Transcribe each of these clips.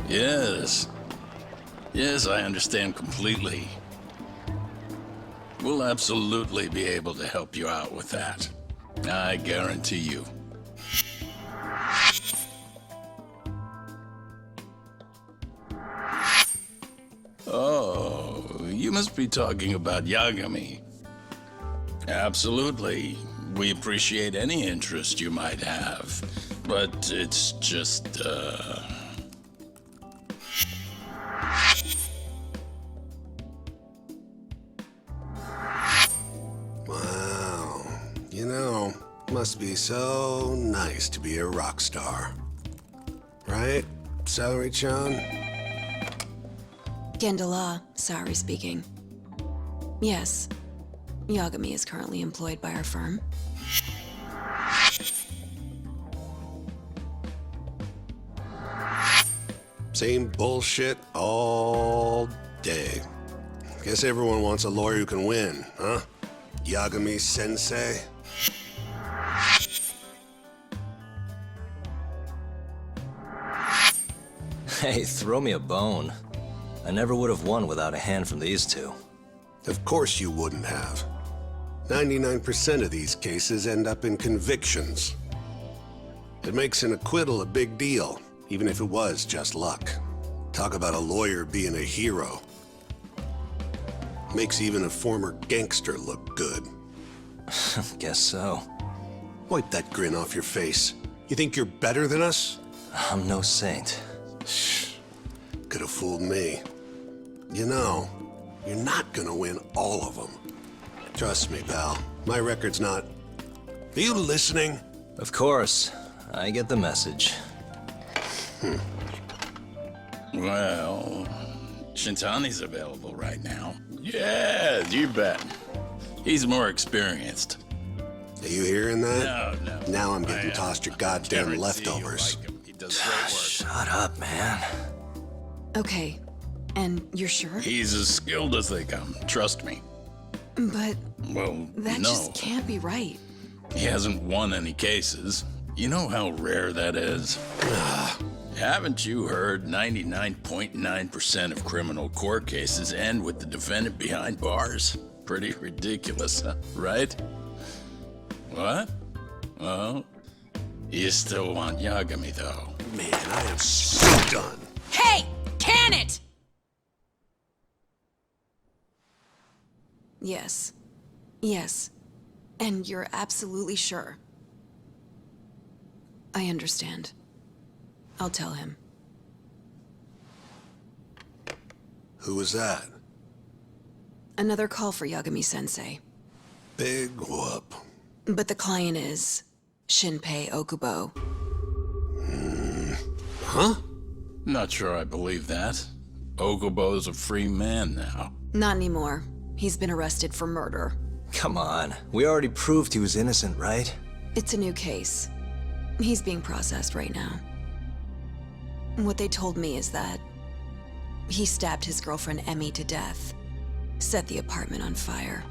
Yes. Yes, I understand completely. We'll absolutely be able to help you out with that. I guarantee you. Oh, you must be talking about Yagami. Absolutely. We appreciate any interest you might have. But it's just, Wow. You know, must be so nice to be a rock star. Right, Celery-chan? Genda Law, Saori speaking. Yes, Yagami is currently employed by our firm. Same bullshit all day. Guess everyone wants a lawyer who can win, huh? Yagami-sensei? Hey, throw me a bone. I never would have won without a hand from these two. Of course you wouldn't have. 99% of these cases end up in convictions. It makes an acquittal a big deal, even if it was just luck. Talk about a lawyer being a hero. Makes even a former gangster look good. Guess so. Wipe that grin off your face. You think you're better than us? I'm no saint. Could have fooled me. You know, you're not gonna win all of them. Trust me, pal. My record's not... Are you listening? Of course. I get the message. well, Shintani's available right now. Yeah, you bet. He's more experienced. Are you hearing that? No. Now I'm getting tossed your goddamn Guarantee leftovers. you'll like him. He does great work. Shut up, man. Okay, and you're sure? He's as skilled as they come, trust me. But Well, that no. just can't be right. He hasn't won any cases. You know how rare that is? Haven't you heard 99.9% of criminal court cases end with the defendant behind bars? Pretty ridiculous, huh? Right? What? Well, you still want Yagami, though. Man, I am so done. Hey! Can it? Yes. Yes. And you're absolutely sure. I understand. I'll tell him. Who was that? Another call for Yagami-sensei. Big whoop. But the client is Shinpei Okubo. Huh? Not sure I believe that. Okubo's a free man now. Not anymore. He's been arrested for murder. Come on. We already proved he was innocent, right? It's a new case. He's being processed right now. What they told me is that he stabbed his girlfriend Emmy to death, set the apartment on fire.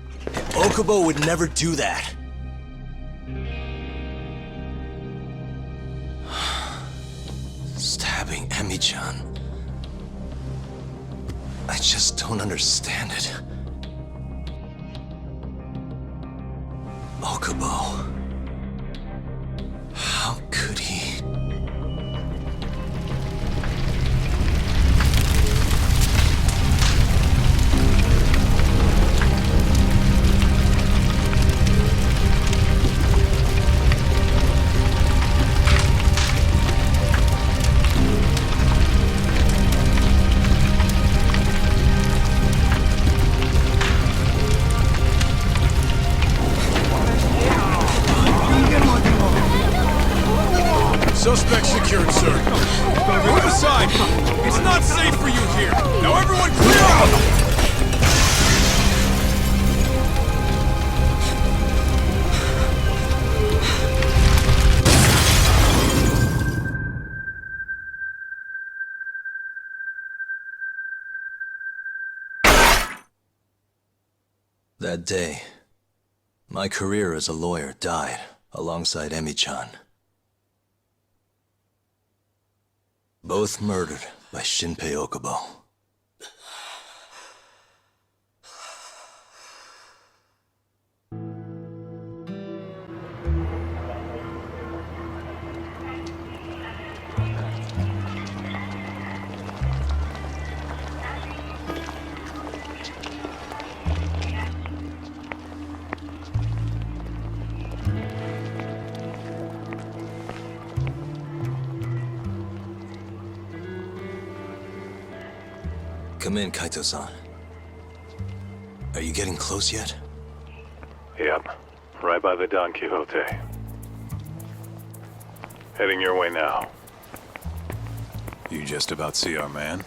Okubo would never do that. Stabbing Emmy-chan. I just don't understand it. Okubo. How could he? Suspect secured, sir. Move aside! It's not safe for you here! Now everyone clear out! That day, my career as a lawyer died alongside Emmy-chan. Both murdered by Shinpei Okubo. Come in, Kaito-san. Are you getting close yet? Yep, right by the Don Quixote. Heading your way now. You just about see our man?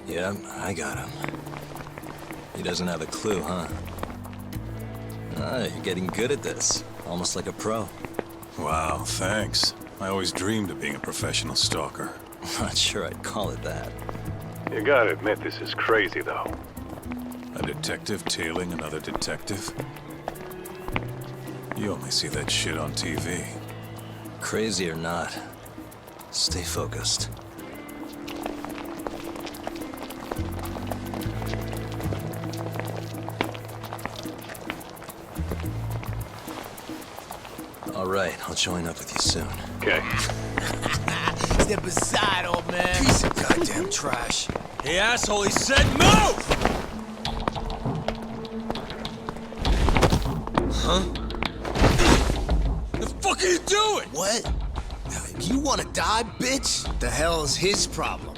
Yeah, I got him. He doesn't have a clue, huh? Ah, you're getting good at this. Almost like a pro. Wow, thanks. I always dreamed of being a professional stalker. Not sure I'd call it that. You gotta admit this is crazy, though. A detective tailing another detective? You only see that shit on TV. Crazy or not, stay focused. All right, I'll join up with you soon. Okay. Step aside, old man. Piece of goddamn trash. Hey, asshole, he said move! Huh? The fuck are you doing? What? You wanna die, bitch? The hell's his problem?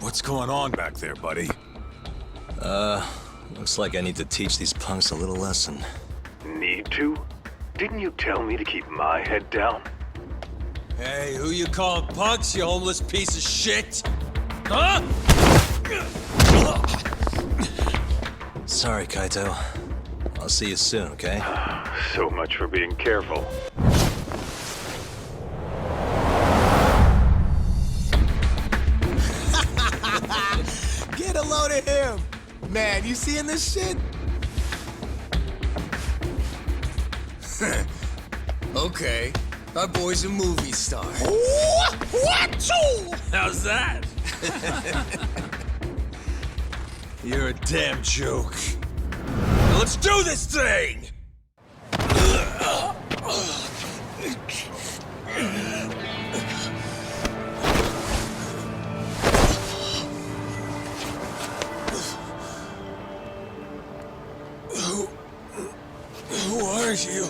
What's going on back there, buddy? Looks like I need to teach these punks a little lesson. Need to? Didn't you tell me to keep my head down? Hey, who you calling punks, you homeless piece of shit? Huh? Sorry, Kaito. I'll see you soon, okay? So much for being careful. Get a load of him! Man, you seeing this shit? Okay, our boy's a movie star. How's that? You're a damn joke. Now let's do this thing! Who are you?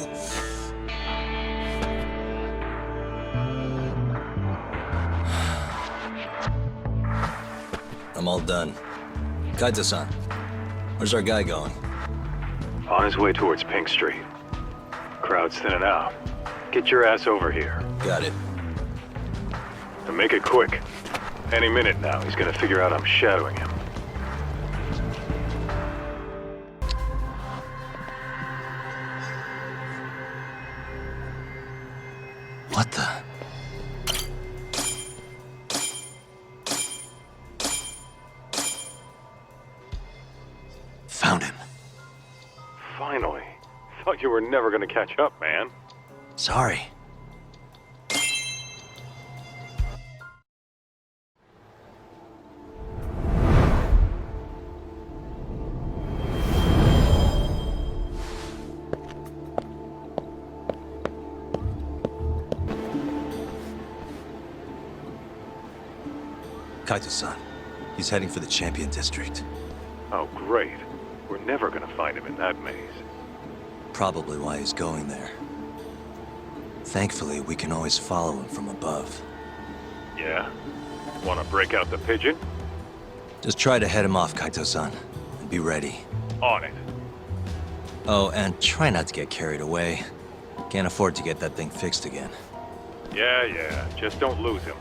I'm all done. Kaito-san, where's our guy going? On his way towards Pink Street. Crowd's thinning out. Get your ass over here. Got it. And make it quick. Any minute now, he's gonna figure out I'm shadowing him. What the? Found him. Finally. Thought you were never gonna catch up, man. Sorry. Kaito-san. He's heading for the Champion District. Oh, great. We're never gonna find him in that maze. Probably why he's going there. Thankfully, we can always follow him from above. Yeah? Wanna break out the pigeon? Just try to head him off, Kaito-san. And be ready. On it. Oh, and try not to get carried away. Can't afford to get that thing fixed again. Yeah. Just don't lose him.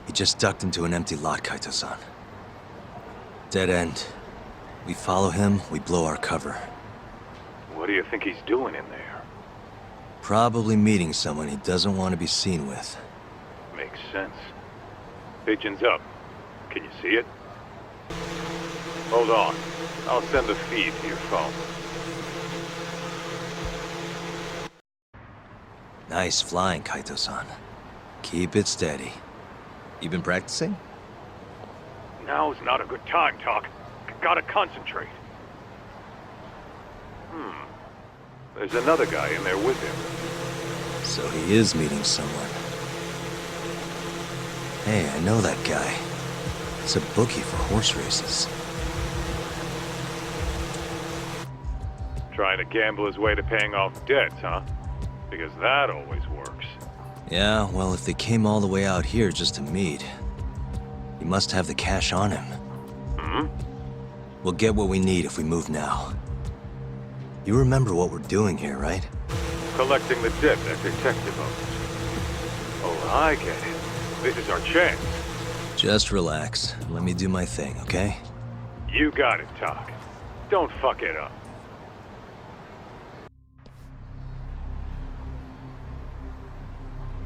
He just ducked into an empty lot, Kaito-san. Dead end. We follow him, we blow our cover. What do you think he's doing in there? Probably meeting someone he doesn't want to be seen with. Makes sense. Pigeon's up. Can you see it? Hold on. I'll send a feed to your phone. Nice flying, Kaito-san. Keep it steady. You been practicing? Now's not a good time, Talk. Gotta concentrate. There's another guy in there with him. So he is meeting someone. Hey, I know that guy. It's a bookie for horse races. Trying to gamble his way to paying off debts, huh? Because that always works. Yeah, well, if they came all the way out here just to meet, he must have the cash on him. We'll get what we need if we move now. You remember what we're doing here, right? Collecting the debt that detective owes. Oh, I get it. This is our chance. Just relax. Let me do my thing, okay? You got it, Talk. Don't fuck it up.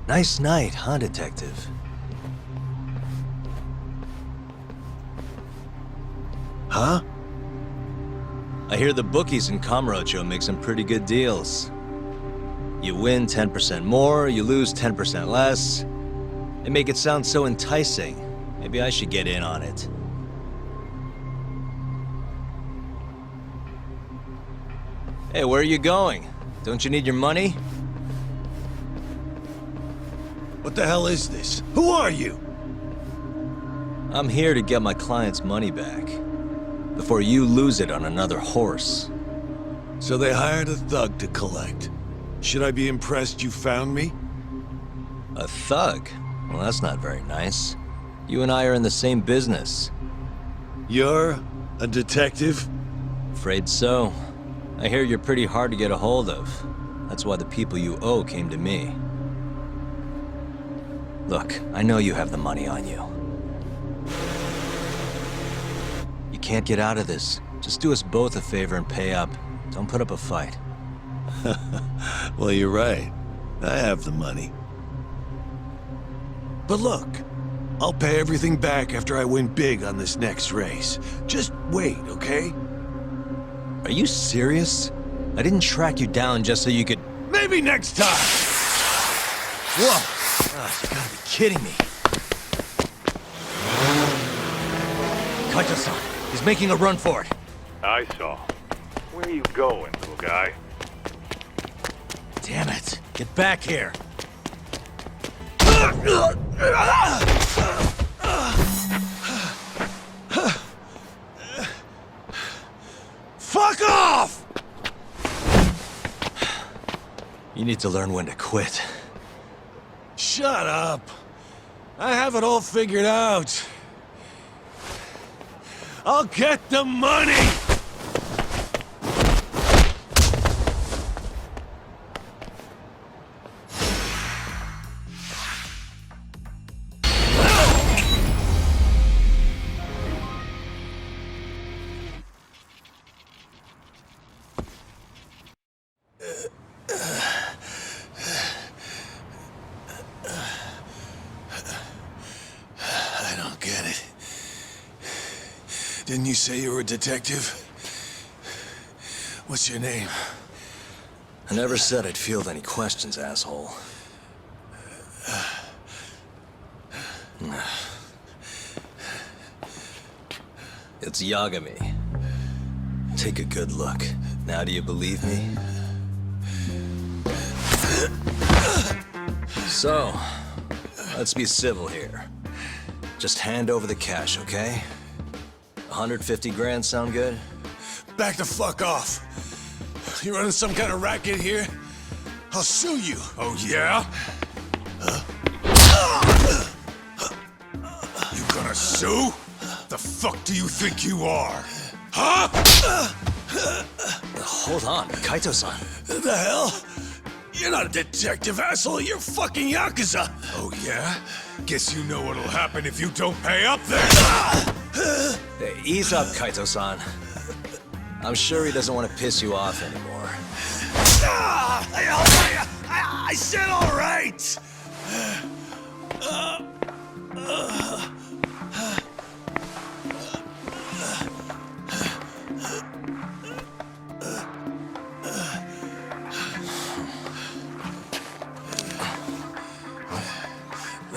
Nice night, huh, detective? Huh? I hear the bookies in Kamurocho make some pretty good deals. You win 10% more, you lose 10% less. They make it sound so enticing. Maybe I should get in on it. Hey, where are you going? Don't you need your money? What the hell is this? Who are you? I'm here to get my client's money back. Before you lose it on another horse. So they hired a thug to collect. Should I be impressed you found me? A thug? Well, that's not very nice. You and I are in the same business. You're a detective? Afraid so. I hear you're pretty hard to get a hold of. That's why the people you owe came to me. Look, I know you have the money on you. You can't get out of this. Just do us both a favor and pay up. Don't put up a fight. Well, you're right. I have the money. But look, I'll pay everything back after I win big on this next race. Just wait, okay? Are you serious? I didn't track you down just so you could... Maybe next time! Whoa! Ah, you gotta be kidding me. Kaito-san, he's making a run for it. I saw. Where are you going, little guy? Damn it. Get back here. Fuck off! You need to learn when to quit. Shut up. I have it all figured out. I'll get the money! I don't get it. Didn't you say you were a detective? What's your name? I never said I'd field any questions, asshole. It's Yagami. Take a good look. Now do you believe me? So, let's be civil here. Just hand over the cash, okay? 150 grand sound good? Back the fuck off. You running some kind of racket here? I'll sue you. Oh, yeah? You gonna sue? The fuck do you think you are? Huh? Hold on, Kaito-san. The hell? You're not a detective, asshole. You're fucking yakuza. Oh, yeah? Guess you know what'll happen if you don't pay up then. Hey, ease up, Kaito-san. I'm sure he doesn't want to piss you off anymore. I said all right.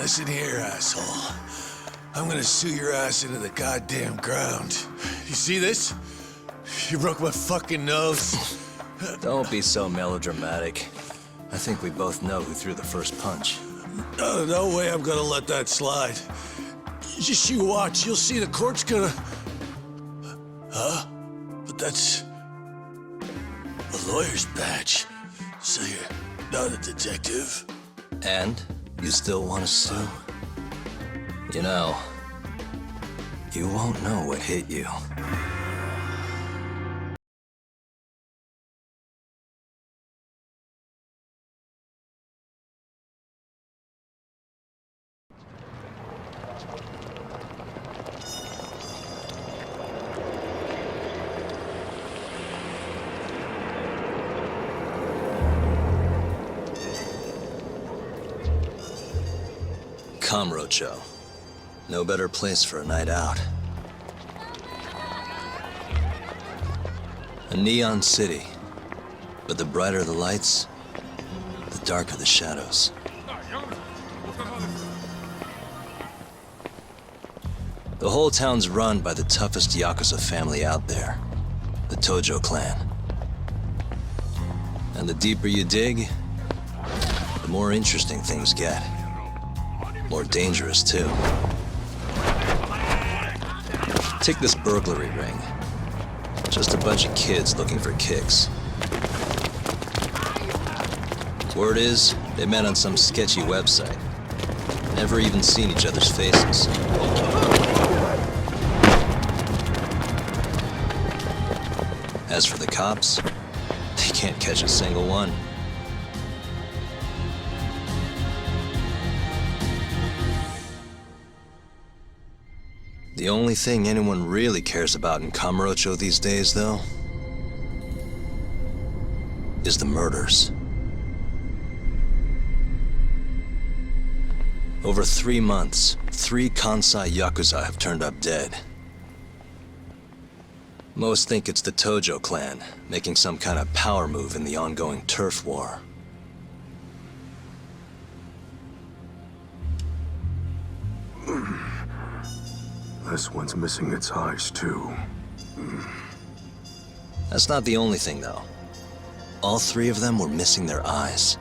Listen here, asshole. I'm gonna sue your ass into the goddamn ground. You see this? You broke my fucking nose. Don't be so melodramatic. I think we both know who threw the first punch. No way I'm gonna let that slide. Just you watch, you'll see the court's gonna... Huh? But that's... a lawyer's badge. So you're not a detective? And? You still want to sue? You know, you won't know what hit you. Kamurocho. No better place for a night out. A neon city. But the brighter the lights, the darker the shadows. The whole town's run by the toughest yakuza family out there. The Tojo clan. And the deeper you dig, the more interesting things get. More dangerous, too. Take this burglary ring. Just a bunch of kids looking for kicks. Word is, they met on some sketchy website. Never even seen each other's faces. As for the cops, they can't catch a single one. The only thing anyone really cares about in Kamurocho these days, though, is the murders. Over 3 months, 3 Kansai Yakuza have turned up dead. Most think it's the Tojo clan, making some kind of power move in the ongoing turf war. This one's missing its eyes, too. That's not the only thing, though. All 3 of them were missing their eyes.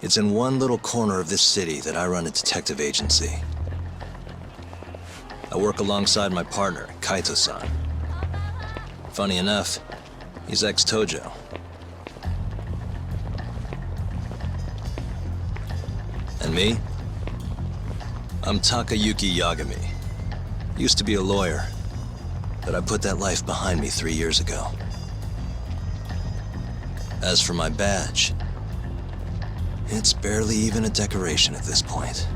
It's in one little corner of this city that I run a detective agency. I work alongside my partner, Kaito-san. Funny enough, he's ex-Tojo. And me? I'm Takayuki Yagami. Used to be a lawyer, but I put that life behind me 3 years ago. As for my badge, it's barely even a decoration at this point.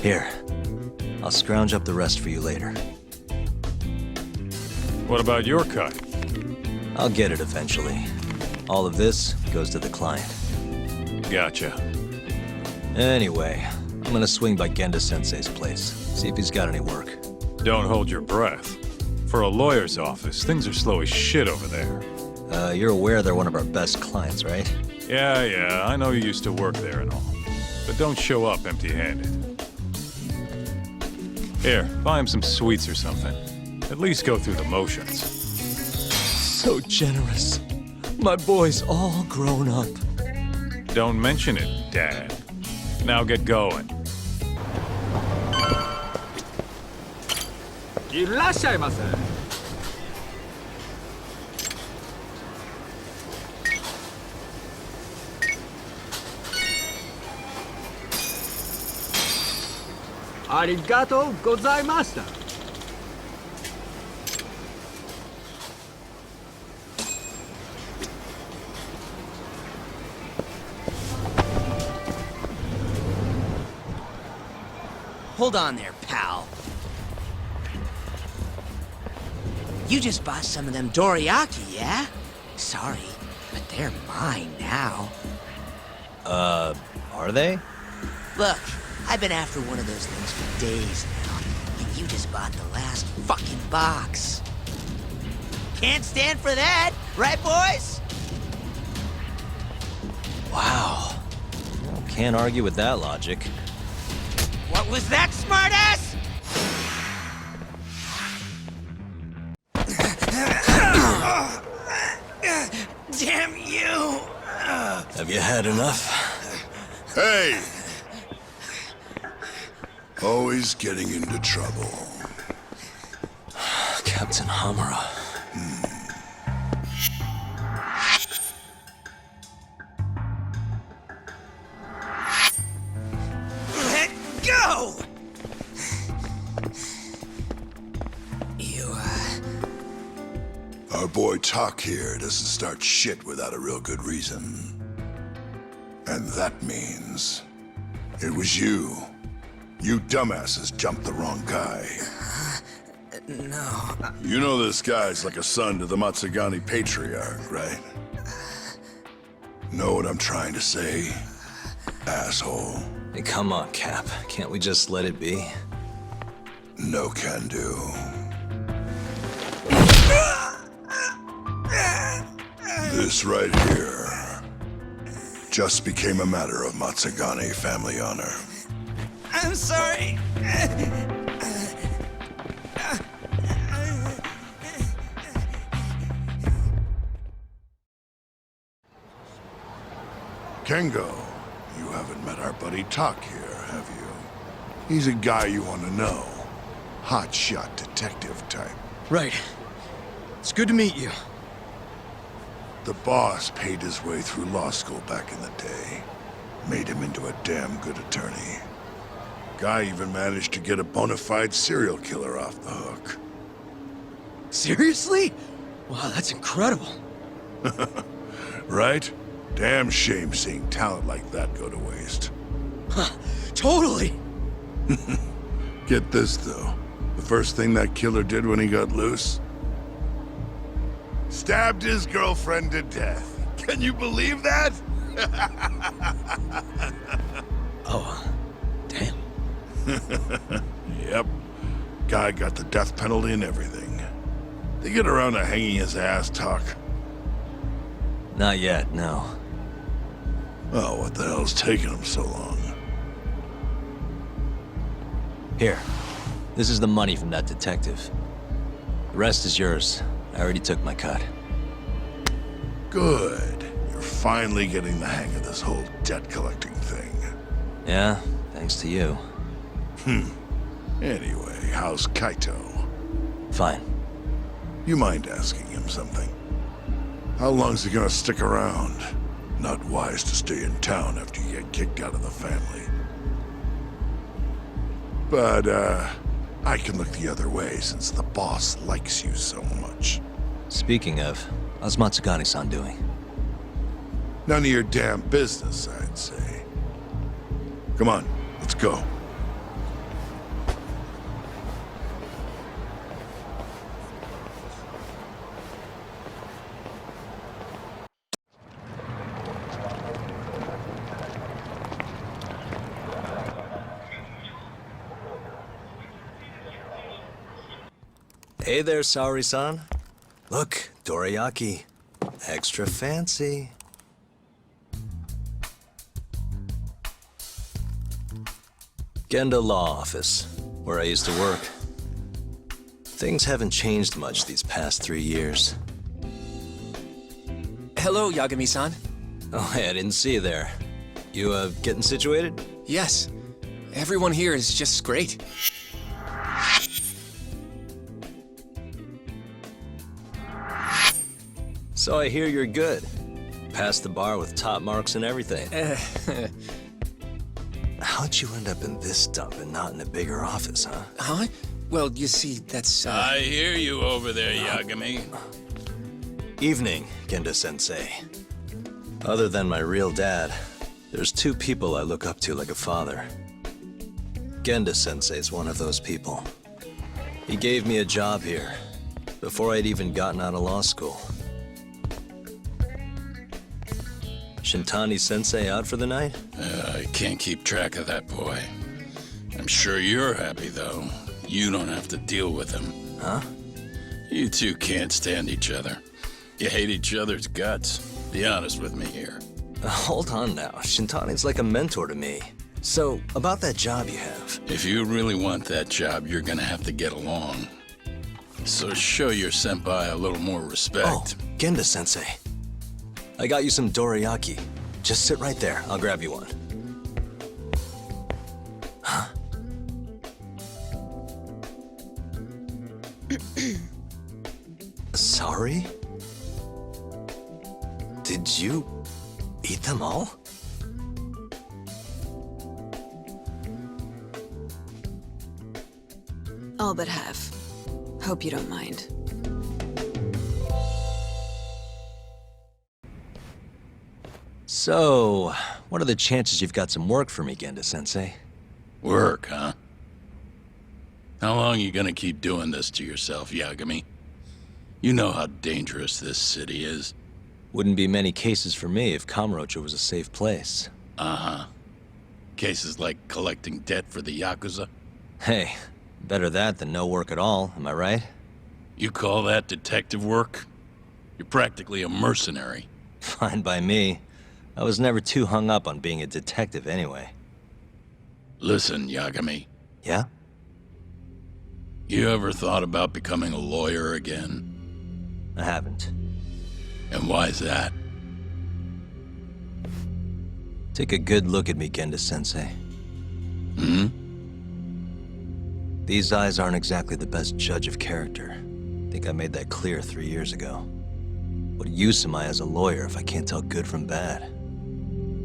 Here, I'll scrounge up the rest for you later. What about your cut? I'll get it eventually. All of this goes to the client. Gotcha. Anyway, I'm gonna swing by Genda-sensei's place, see if he's got any work. Don't hold your breath. For a lawyer's office, things are slow as shit over there. You're aware they're one of our best clients, right? Yeah, I know you used to work there and all. But don't show up empty-handed. Here, buy him some sweets or something. At least go through the motions. So generous. My boy's all grown up. Don't mention it, Dad. Now get going. いらっしゃいませ。Arigato gozaimashita. Hold on there, pal. You just bought some of them dorayaki, yeah? Sorry, but they're mine now. Are they? Look, I've been after one of those things for days now, and you just bought the last fucking box. Can't stand for that, right, boys? Wow. Well, can't argue with that logic. What was that, smartass? Damn you! Have you had enough? Hey! Always getting into trouble. Captain Hamura. Let go! You, Our boy Tak here doesn't start shit without a real good reason. And that means it was you. You dumbasses jumped the wrong guy. no. You know this guy's like a son to the Matsugani patriarch, right? Know what I'm trying to say? Asshole. Hey, come on, Cap. Can't we just let it be? No can do. This right here just became a matter of Matsugani family honor. I'm sorry. Kengo, you haven't met our buddy Tak here, have you? He's a guy you want to know. Hotshot detective type. Right. It's good to meet you. The boss paid his way through law school back in the day. Made him into a damn good attorney. Guy even managed to get a bona fide serial killer off the hook. Seriously? Wow, that's incredible. Right? Damn shame seeing talent like that go to waste. Huh, totally. Get this, though. The first thing that killer did when he got loose? Stabbed his girlfriend to death. Can you believe that? Oh, damn. Yep. Guy got the death penalty and everything. They get around to hanging his ass, talk. Not yet, no. Oh, what the hell's taking him so long? Here. This is the money from that detective. The rest is yours. I already took my cut. Good. You're finally getting the hang of this whole debt collecting thing. Yeah, thanks to you. Anyway, how's Kaito? Fine. You mind asking him something? How long's he gonna stick around? Not wise to stay in town after you get kicked out of the family. But, I can look the other way since the boss likes you so much. Speaking of, how's Matsugani-san doing? None of your damn business, I'd say. Come on, let's go. Hey there, Saori-san. Look, dorayaki. Extra fancy. Genda Law Office, where I used to work. Things haven't changed much these past 3 years. Hello, Yagami-san. Oh, hey, I didn't see you there. You, getting situated? Yes. Everyone here is just great. So I hear you're good. Passed the bar with top marks and everything. How'd you end up in this dump and not in a bigger office, huh? Huh? Well, you see, that's, I hear you over there, Yagami. Evening, Genda-sensei. Other than my real dad, there's two people I look up to like a father. Genda-sensei's one of those people. He gave me a job here, before I'd even gotten out of law school. Shintani-sensei out for the night? I can't keep track of that boy. I'm sure you're happy, though. You don't have to deal with him. Huh? You two can't stand each other. You hate each other's guts. Be honest with me here. Hold on now. Shintani's like a mentor to me. So, about that job you have. If you really want that job, you're gonna have to get along. So show your senpai a little more respect. Oh, Genda-sensei. I got you some dorayaki. Just sit right there. I'll grab you one. Huh? Sorry? Did you eat them all? All but half. Hope you don't mind. So, what are the chances you've got some work for me, Genda-sensei? Work, huh? How long you gonna keep doing this to yourself, Yagami? You know how dangerous this city is. Wouldn't be many cases for me if Kamurocho was a safe place. Uh-huh. Cases like collecting debt for the yakuza? Hey, better that than no work at all, am I right? You call that detective work? You're practically a mercenary. Fine by me. I was never too hung up on being a detective anyway. Listen, Yagami. Yeah? You ever thought about becoming a lawyer again? I haven't. And why's that? Take a good look at me, Genda-sensei. Hmm? These eyes aren't exactly the best judge of character. I think I made that clear 3 years ago. What use am I as a lawyer if I can't tell good from bad?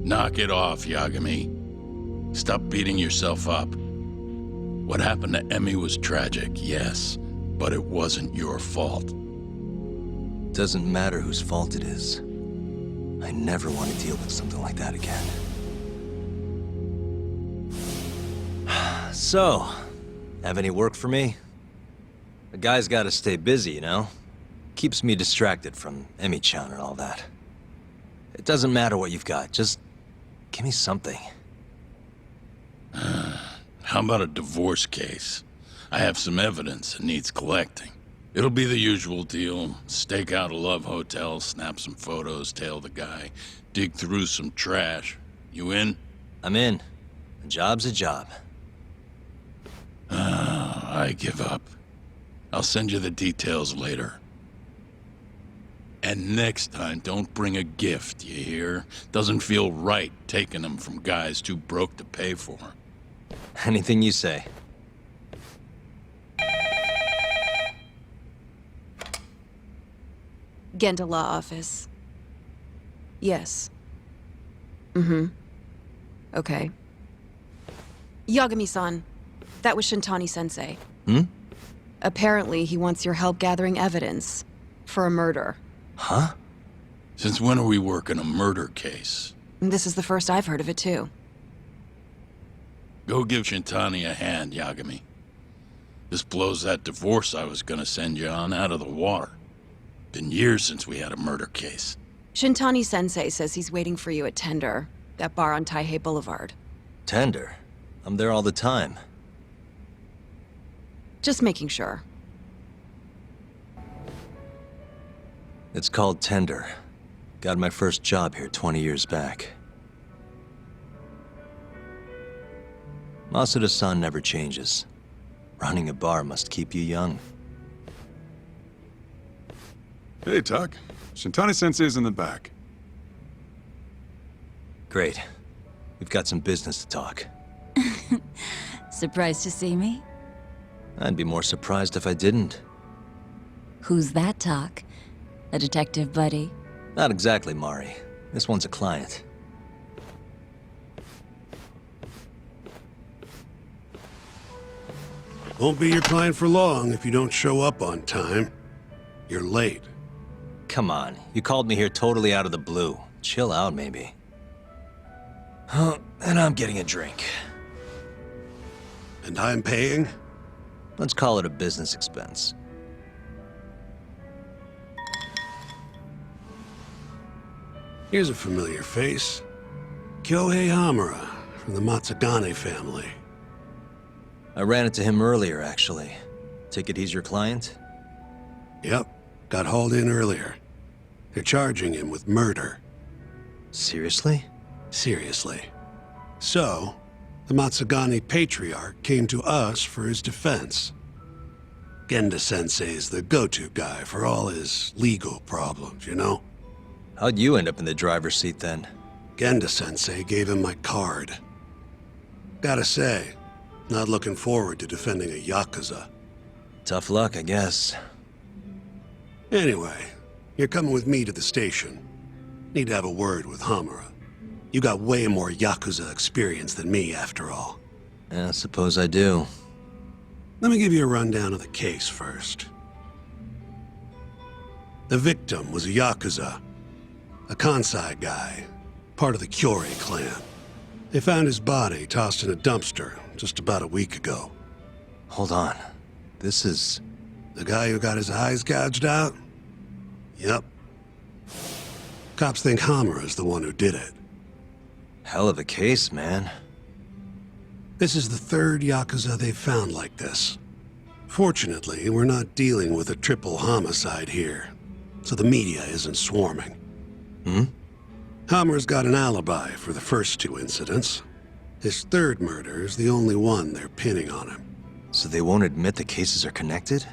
Knock it off, Yagami. Stop beating yourself up. What happened to Emmy was tragic, yes, but it wasn't your fault. Doesn't matter whose fault it is. I never want to deal with something like that again. So, have any work for me? A guy's gotta stay busy, you know? Keeps me distracted from Emmy-chan and all that. It doesn't matter what you've got, just give me something. How about a divorce case? I have some evidence that needs collecting. It'll be the usual deal. Stake out a love hotel, snap some photos, tail the guy, dig through some trash. You in? I'm in. A job's a job. I give up. I'll send you the details later. And next time, don't bring a gift, you hear? Doesn't feel right taking them from guys too broke to pay for. Anything you say. Genda Law Office. Yes. Mm-hmm. Okay. Yagami-san, that was Shintani-sensei. Hmm? Apparently, he wants your help gathering evidence for a murder. Huh? Since when are we working a murder case? This is the first I've heard of it, too. Go give Shintani a hand, Yagami. This blows that divorce I was gonna send you on out of the water. Been years since we had a murder case. Shintani-sensei says he's waiting for you at Tender, that bar on Taihei Boulevard. Tender? I'm there all the time. Just making sure. It's called Tender. Got my first job here 20 years back. Masuda-san never changes. Running a bar must keep you young. Hey, Tak. Shintani-sensei's in the back. Great. We've got some business to talk. Surprised to see me? I'd be more surprised if I didn't. Who's that, Tak? A detective buddy? Not exactly, Mari. This one's a client. Won't be your client for long if you don't show up on time. You're late. Come on, you called me here totally out of the blue. Chill out, maybe. Huh, and I'm getting a drink. And I'm paying? Let's call it a business expense. Here's a familiar face. Kyohei Hamura, from the Matsugane family. I ran into him earlier, actually. Take it he's your client? Yep, got hauled in earlier. They're charging him with murder. Seriously? Seriously. So, the Matsugane patriarch came to us for his defense. Genda-sensei's the go-to guy for all his legal problems, you know? How'd you end up in the driver's seat then? Genda-sensei gave him my card. Gotta say, not looking forward to defending a yakuza. Tough luck, I guess. Anyway, you're coming with me to the station. Need to have a word with Hamura. You got way more yakuza experience than me, after all. I suppose I do. Let me give you a rundown of the case first. The victim was a yakuza, a Kansai guy, part of the Kyorei clan. They found his body tossed in a dumpster just about a week ago. Hold on. This is... The guy who got his eyes gouged out? Yep. Cops think Hamura's the one who did it. Hell of a case, man. This is the third yakuza they've found like this. Fortunately, we're not dealing with a triple homicide here, so the media isn't swarming. Hamura's got an alibi for the first two incidents. His third murder is the only one they're pinning on him. So they won't admit the cases are connected?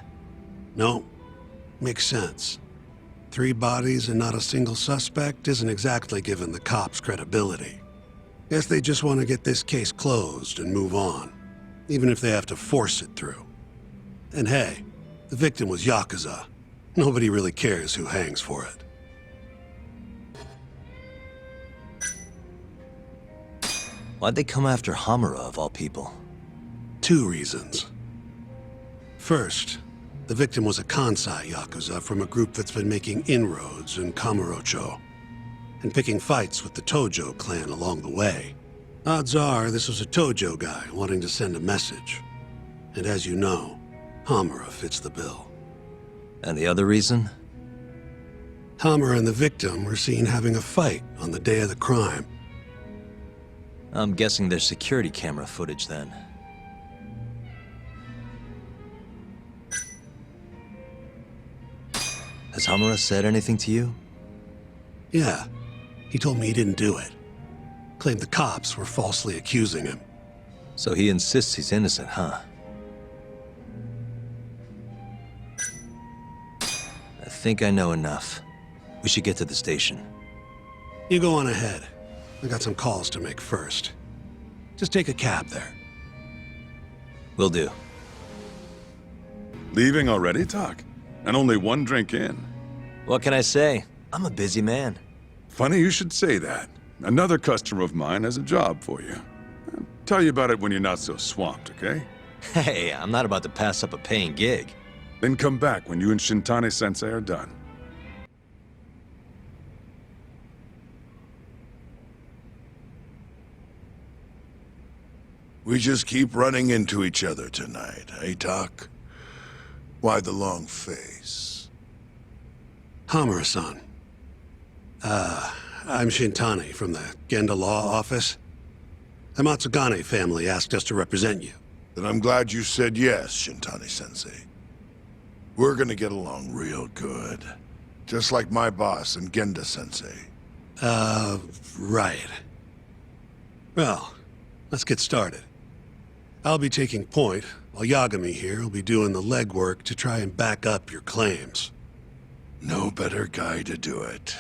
No. Makes sense. 3 bodies and not a single suspect isn't exactly giving the cops credibility. Guess they just want to get this case closed and move on, even if they have to force it through. And hey, the victim was yakuza. Nobody really cares who hangs for it. Why'd they come after Hamura, of all people? 2 reasons. First, the victim was a Kansai yakuza from a group that's been making inroads in Kamurocho, and picking fights with the Tojo clan along the way. Odds are this was a Tojo guy wanting to send a message. And as you know, Hamura fits the bill. And the other reason? Hamura and the victim were seen having a fight on the day of the crime. I'm guessing there's security camera footage then. Has Hamura said anything to you? Yeah. He told me he didn't do it. Claimed the cops were falsely accusing him. So he insists he's innocent, huh? I think I know enough. We should get to the station. You go on ahead. I got some calls to make first. Just take a cab there. Will do. Leaving already, Tak? And only 1 drink in. What can I say? I'm a busy man. Funny you should say that. Another customer of mine has a job for you. I'll tell you about it when you're not so swamped, okay? Hey, I'm not about to pass up a paying gig. Then come back when you and Shintani-sensei are done. We just keep running into each other tonight, eh, Tak? Why the long face? Hamura-san. I'm Shintani from the Genda Law Office. The Matsugane family asked us to represent you. Then I'm glad you said yes, Shintani-sensei. We're gonna get along real good. Just like my boss and Genda-sensei. Right. Well, let's get started. I'll be taking point, while Yagami here will be doing the legwork to try and back up your claims. No better guy to do it.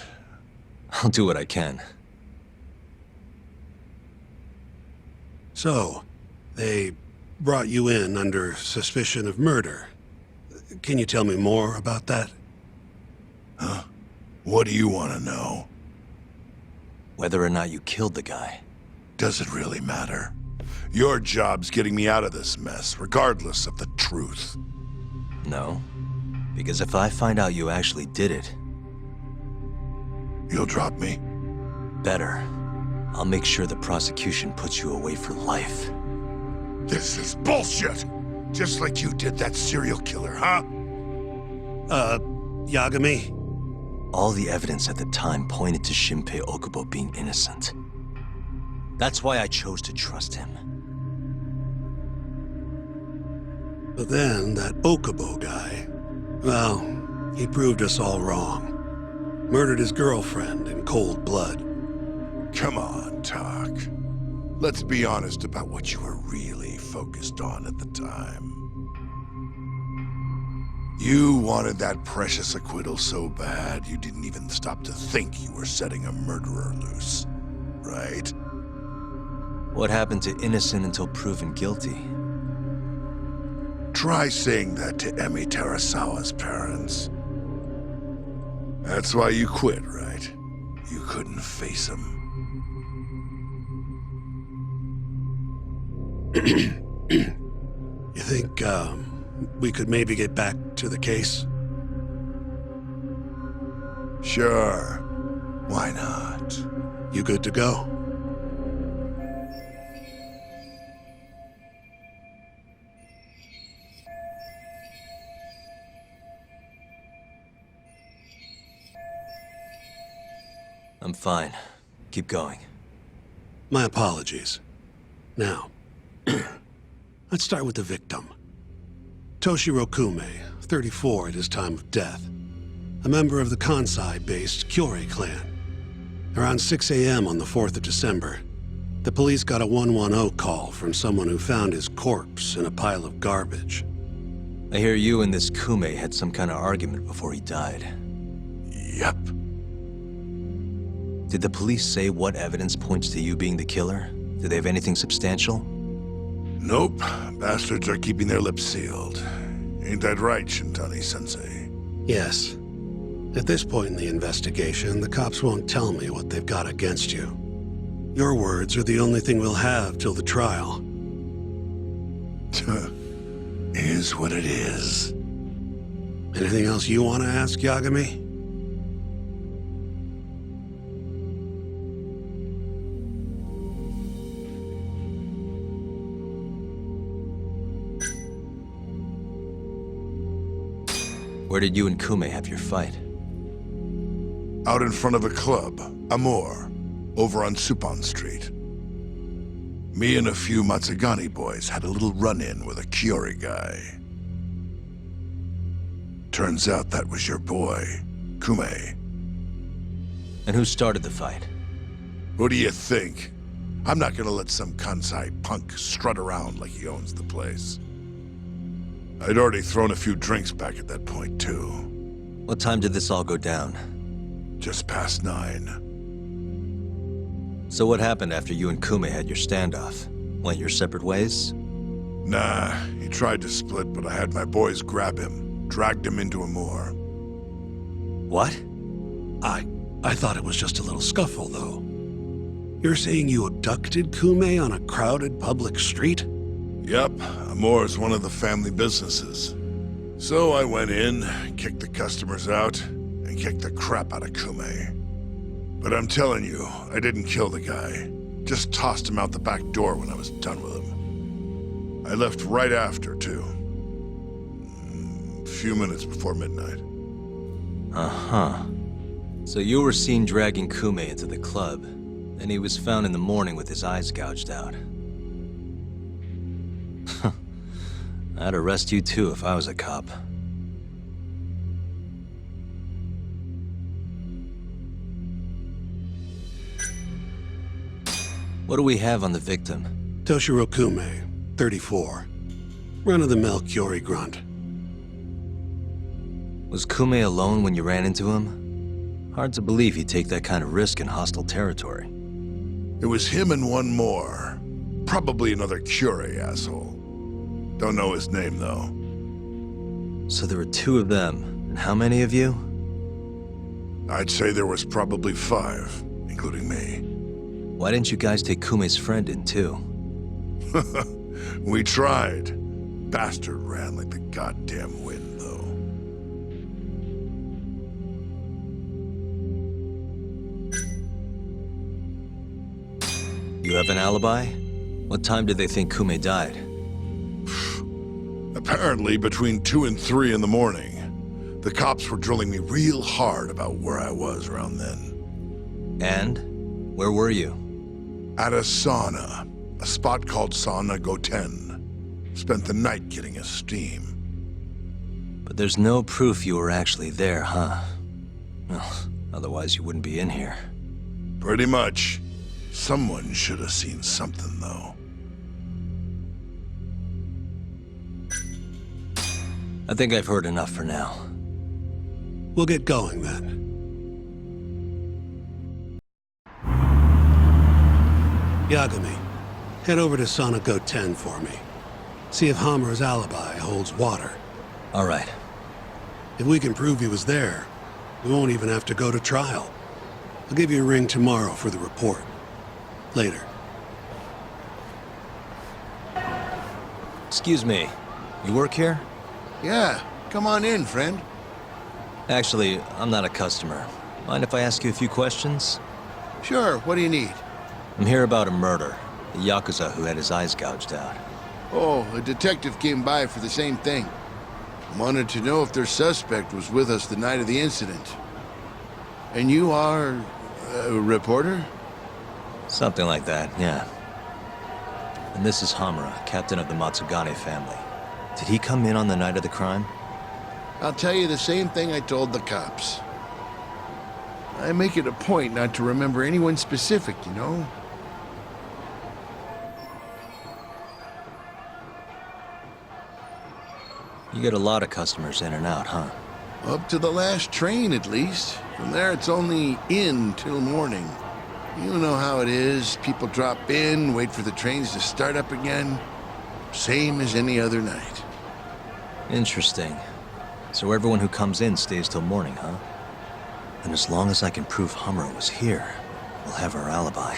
I'll do what I can. So, they brought you in under suspicion of murder. Can you tell me more about that? Huh? What do you want to know? Whether or not you killed the guy. Does it really matter? Your job's getting me out of this mess, regardless of the truth. No. Because if I find out you actually did it... You'll drop me? Better. I'll make sure the prosecution puts you away for life. This is bullshit! Just like you did that serial killer, huh? Yagami? All the evidence at the time pointed to Shinpei Okubo being innocent. That's why I chose to trust him. But then, that Okubo guy, well, he proved us all wrong. Murdered his girlfriend in cold blood. Come on, Tak. Let's be honest about what you were really focused on at the time. You wanted that precious acquittal so bad, you didn't even stop to think you were setting a murderer loose, right? What happened to innocent until proven guilty? Try saying that to Emi Terasawa's parents. That's why you quit, right? You couldn't face them. You think, we could maybe get back to the case? Sure. Why not? You good to go? I'm fine. Keep going. My apologies. Now, let's start with the victim. Toshiro Kume, 34 at his time of death. A member of the Kansai-based Kyorei clan. Around 6 a.m. on the 4th of December, the police got a 110 call from someone who found his corpse in a pile of garbage. I hear you and this Kume had some kind of argument before he died. Yep. Did the police say what evidence points to you being the killer? Do they have anything substantial? Nope. Bastards are keeping their lips sealed. Ain't that right, Shintani-sensei? Yes. At this point in the investigation, the cops won't tell me what they've got against you. Your words are the only thing we'll have till the trial. Is what it is. Anything else you want to ask, Yagami? Where did you and Kume have your fight? Out in front of a club, Amor, over on Supon Street. Me and a few Matsugani boys had a little run-in with a Kyorei guy. Turns out that was your boy, Kume. And who started the fight? What do you think? I'm not gonna let some Kansai punk strut around like he owns the place. I'd already thrown a few drinks back at that point, too. What time did this all go down? Just past 9. So what happened after you and Kume had your standoff? Went your separate ways? Nah, he tried to split, but I had my boys grab him, dragged him into Amor. What? I thought it was just a little scuffle, though. You're saying you abducted Kume on a crowded public street? Yep, Amor's one of the family businesses. So I went in, kicked the customers out, and kicked the crap out of Kume. But I'm telling you, I didn't kill the guy. Just tossed him out the back door when I was done with him. I left right after, too. A few minutes before midnight. Uh-huh. So you were seen dragging Kume into the club, and he was found in the morning with his eyes gouged out. I'd arrest you too if I was a cop. What do we have on the victim? Toshiro Kume, 34. Run-of-the-mill Kyorei grunt. Was Kume alone when you ran into him? Hard to believe he'd take that kind of risk in hostile territory. It was him and one more. Probably another Kyorei asshole. Don't know his name, though. So there were 2 of them, and how many of you? I'd say there was probably 5, including me. Why didn't you guys take Kume's friend in, too? We tried. Bastard ran like the goddamn wind, though. You have an alibi? What time did they think Kume died? Apparently between 2 and 3 in the morning. The cops were drilling me real hard about where I was around then. And? Where were you? At a sauna. A spot called Sauna Goten. Spent the night getting a steam. But there's no proof you were actually there, huh? Well, otherwise you wouldn't be in here. Pretty much. Someone should have seen something, though. I think I've heard enough for now. We'll get going then. Yagami, head over to Sauna Goten for me. See if Hamura's alibi holds water. All right. If we can prove he was there, we won't even have to go to trial. I'll give you a ring tomorrow for the report. Later. Excuse me. You work here? Yeah, come on in, friend. Actually, I'm not a customer. Mind if I ask you a few questions? Sure, what do you need? I'm here about a murder. The yakuza who had his eyes gouged out. Oh, a detective came by for the same thing. Wanted to know if their suspect was with us the night of the incident. And you are a reporter? Something like that, yeah. And this is Hamura, captain of the Matsugane family. Did he come in on the night of the crime? I'll tell you the same thing I told the cops. I make it a point not to remember anyone specific, you know? You get a lot of customers in and out, huh? Up to the last train, at least. From there, it's only in till morning. You know how it is. People drop in, wait for the trains to start up again. Same as any other night. Interesting. So everyone who comes in stays till morning, huh? And as long as I can prove Hamura was here, we'll have our alibi.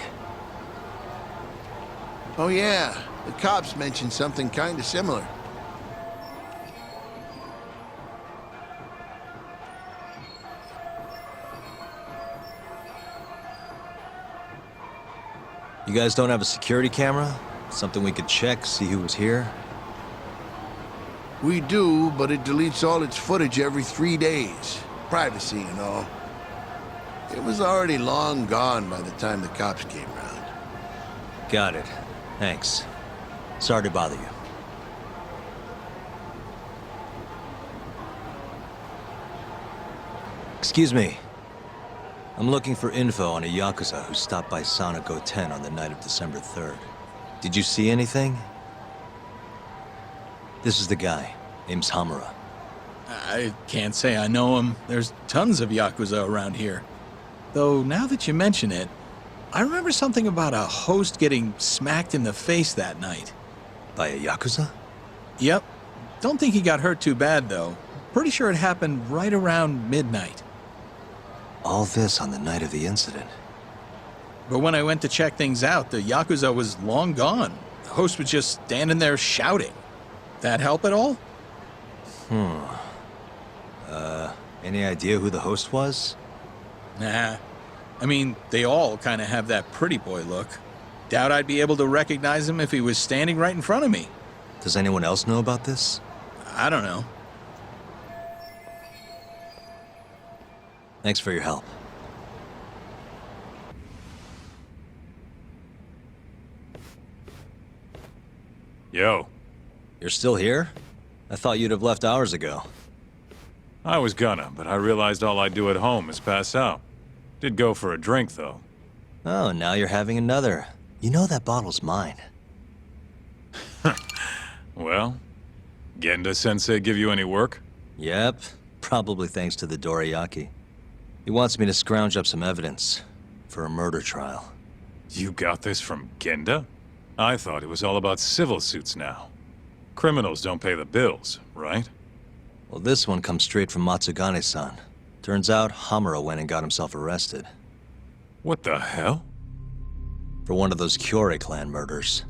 Oh yeah, the cops mentioned something kind of similar. You guys don't have a security camera? Something we could check, see who was here? We do, but it deletes all its footage every 3 days. Privacy and all. It was already long gone by the time the cops came around. Got it. Thanks. Sorry to bother you. Excuse me. I'm looking for info on a yakuza who stopped by Sauna Goten on the night of December 3rd. Did you see anything? This is the guy. Name's Hamura. I can't say I know him. There's tons of yakuza around here. Though, now that you mention it, I remember something about a host getting smacked in the face that night. By a yakuza? Yep. Don't think he got hurt too bad, though. Pretty sure it happened right around midnight. All this on the night of the incident. But when I went to check things out, the yakuza was long gone. The host was just standing there shouting. That help at all? Any idea who the host was? Nah. I mean, they all kind of have that pretty boy look. Doubt I'd be able to recognize him if he was standing right in front of me. Does anyone else know about this? I don't know. Thanks for your help. Yo. You're still here? I thought you'd have left hours ago. I was gonna, but I realized all I do at home is pass out. Did go for a drink, though. Oh, now you're having another. You know that bottle's mine. Well, Genda-sensei give you any work? Yep, probably thanks to the dorayaki. He wants me to scrounge up some evidence for a murder trial. You got this from Genda? I thought it was all about civil suits now. Criminals don't pay the bills, right? Well, this one comes straight from Matsugane-san. Turns out Hamura went and got himself arrested. What the hell? For one of those Kyorei clan murders.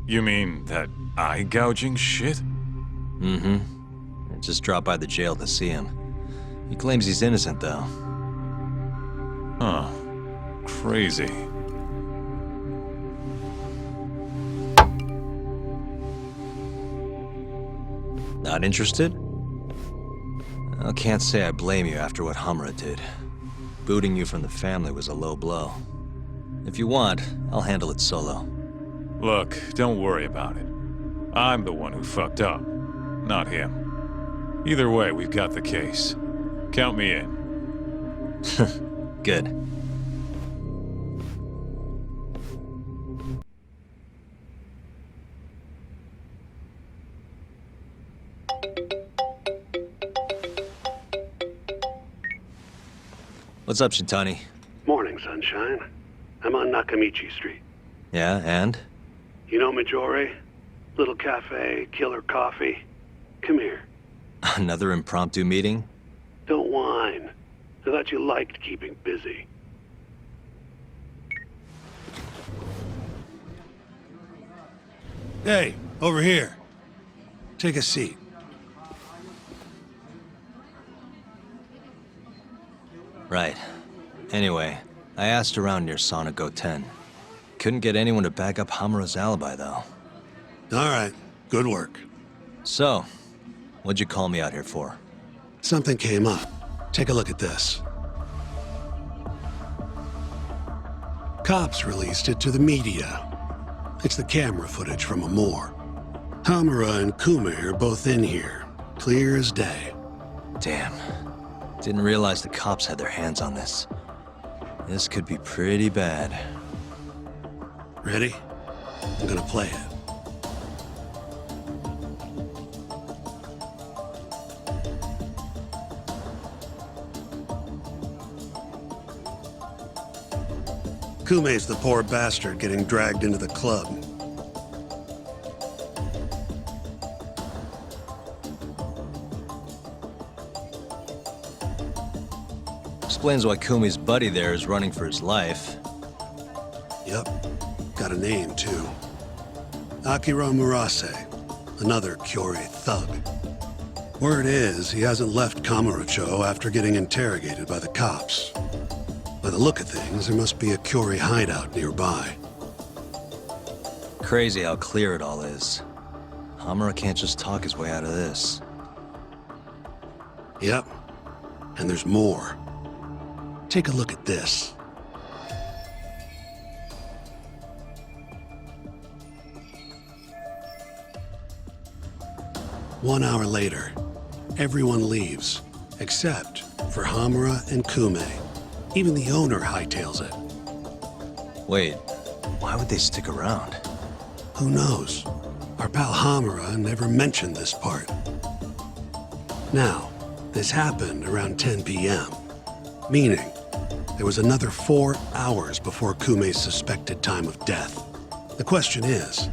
You mean that eye gouging shit? Mm-hmm. I just dropped by the jail to see him. He claims he's innocent, though. Huh. Crazy. Not interested? I can't say I blame you after what Hamura did. Booting you from the family was a low blow. If you want, I'll handle it solo. Look, don't worry about it. I'm the one who fucked up, not him. Either way, we've got the case. Count me in. Good. What's up, Shintani? Morning, sunshine. I'm on Nakamichi Street. Yeah, and? You know Majore? Little cafe, killer coffee. Come here. Another impromptu meeting? Don't whine. I thought you liked keeping busy. Hey, over here. Take a seat. Right. Anyway, I asked around near Sonic 10. Couldn't get anyone to back up Hamura's alibi, though. All right. Good work. So, what'd you call me out here for? Something came up. Take a look at this. Cops released it to the media. It's the camera footage from a moor. Hamura and Kume are both in here. Clear as day. Damn. Didn't realize the cops had their hands on this. This could be pretty bad. Ready? I'm gonna play it. Kume's the poor bastard getting dragged into the club. Explains why Kumi's buddy there is running for his life. Yep. Got a name, too. Akira Murase. Another Kyori thug. Word is, he hasn't left Kamurocho after getting interrogated by the cops. By the look of things, there must be a Kyori hideout nearby. Crazy how clear it all is. Hamura can't just talk his way out of this. Yep. And there's more. Take a look at this. One hour later, everyone leaves, except for Hamura and Kume. Even the owner hightails it. Wait, why would they stick around? Who knows? Our pal Hamura never mentioned this part. Now, this happened around 10 p.m., meaning there was another 4 hours before Kume's suspected time of death. The question is,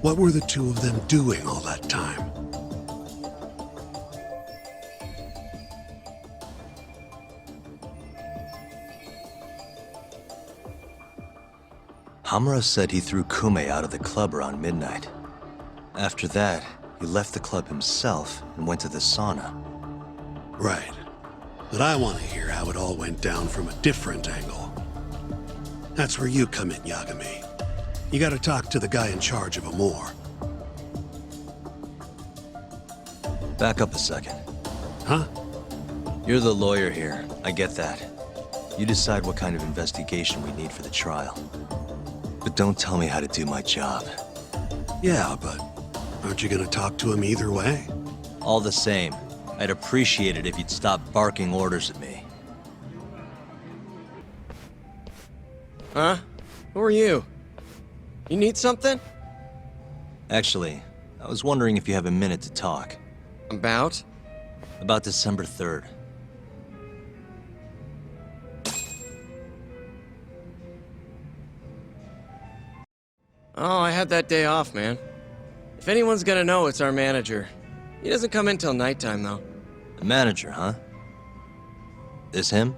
what were the two of them doing all that time? Hamura said he threw Kume out of the club around midnight. After that, he left the club himself and went to the sauna. Right. But I want to hear how it all went down from a different angle. That's where you come in, Yagami. You gotta talk to the guy in charge of Amor. Back up a second. Huh? You're the lawyer here, I get that. You decide what kind of investigation we need for the trial. But don't tell me how to do my job. Yeah, but aren't you gonna talk to him either way? All the same, I'd appreciate it if you'd stop barking orders at me. Huh? Who are you? You need something? Actually, I was wondering if you have a minute to talk. About? About December 3rd. Oh, I had that day off, man. If anyone's gonna know, it's our manager. He doesn't come in till nighttime, though. The manager, huh? This him?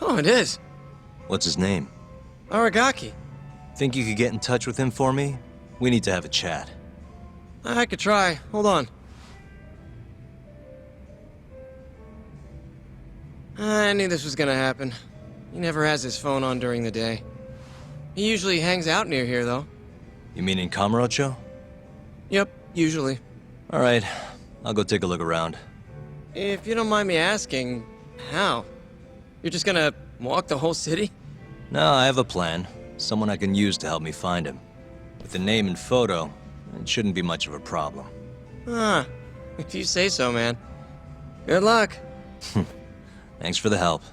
Oh, it is. What's his name? Aragaki. Think you could get in touch with him for me? We need to have a chat. I could try. Hold on. I knew this was gonna happen. He never has his phone on during the day. He usually hangs out near here, though. You mean in Kamurocho? Yep, usually. All right, I'll go take a look around. If you don't mind me asking, how? You're just gonna walk the whole city? No, I have a plan. Someone I can use to help me find him. With the name and photo, it shouldn't be much of a problem. Ah, if you say so, man. Good luck. Thanks for the help.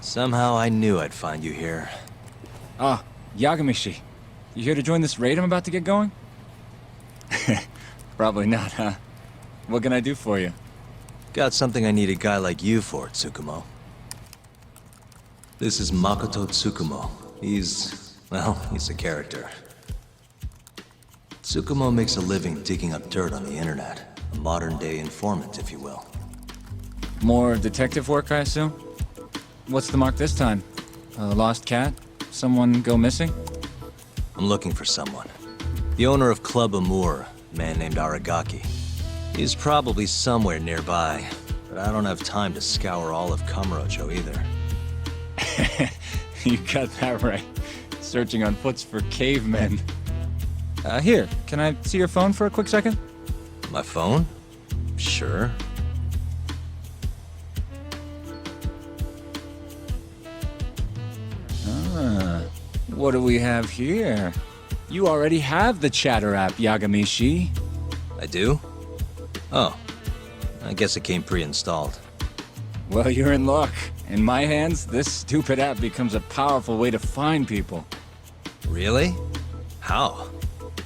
Somehow I knew I'd find you here. Ah, Yagami-shi. You here to join this raid I'm about to get going? Probably not, huh? What can I do for you? Got something I need a guy like you for, Tsukumo. This is Makoto Tsukumo. He's a character. Tsukumo makes a living digging up dirt on the internet. A modern-day informant, if you will. More detective work, I assume? What's the mark this time? A lost cat? Someone go missing? I'm looking for someone. The owner of Club Amour, a man named Aragaki. He's probably somewhere nearby, but I don't have time to scour all of Kamurocho either. You got that right. Searching on foots for cavemen. Here, can I see your phone for a quick second? My phone? Sure. What do we have here? You already have the chatter app, Yagami-shi. I do? Oh. I guess it came pre-installed. Well, you're in luck. In my hands, this stupid app becomes a powerful way to find people. Really? How?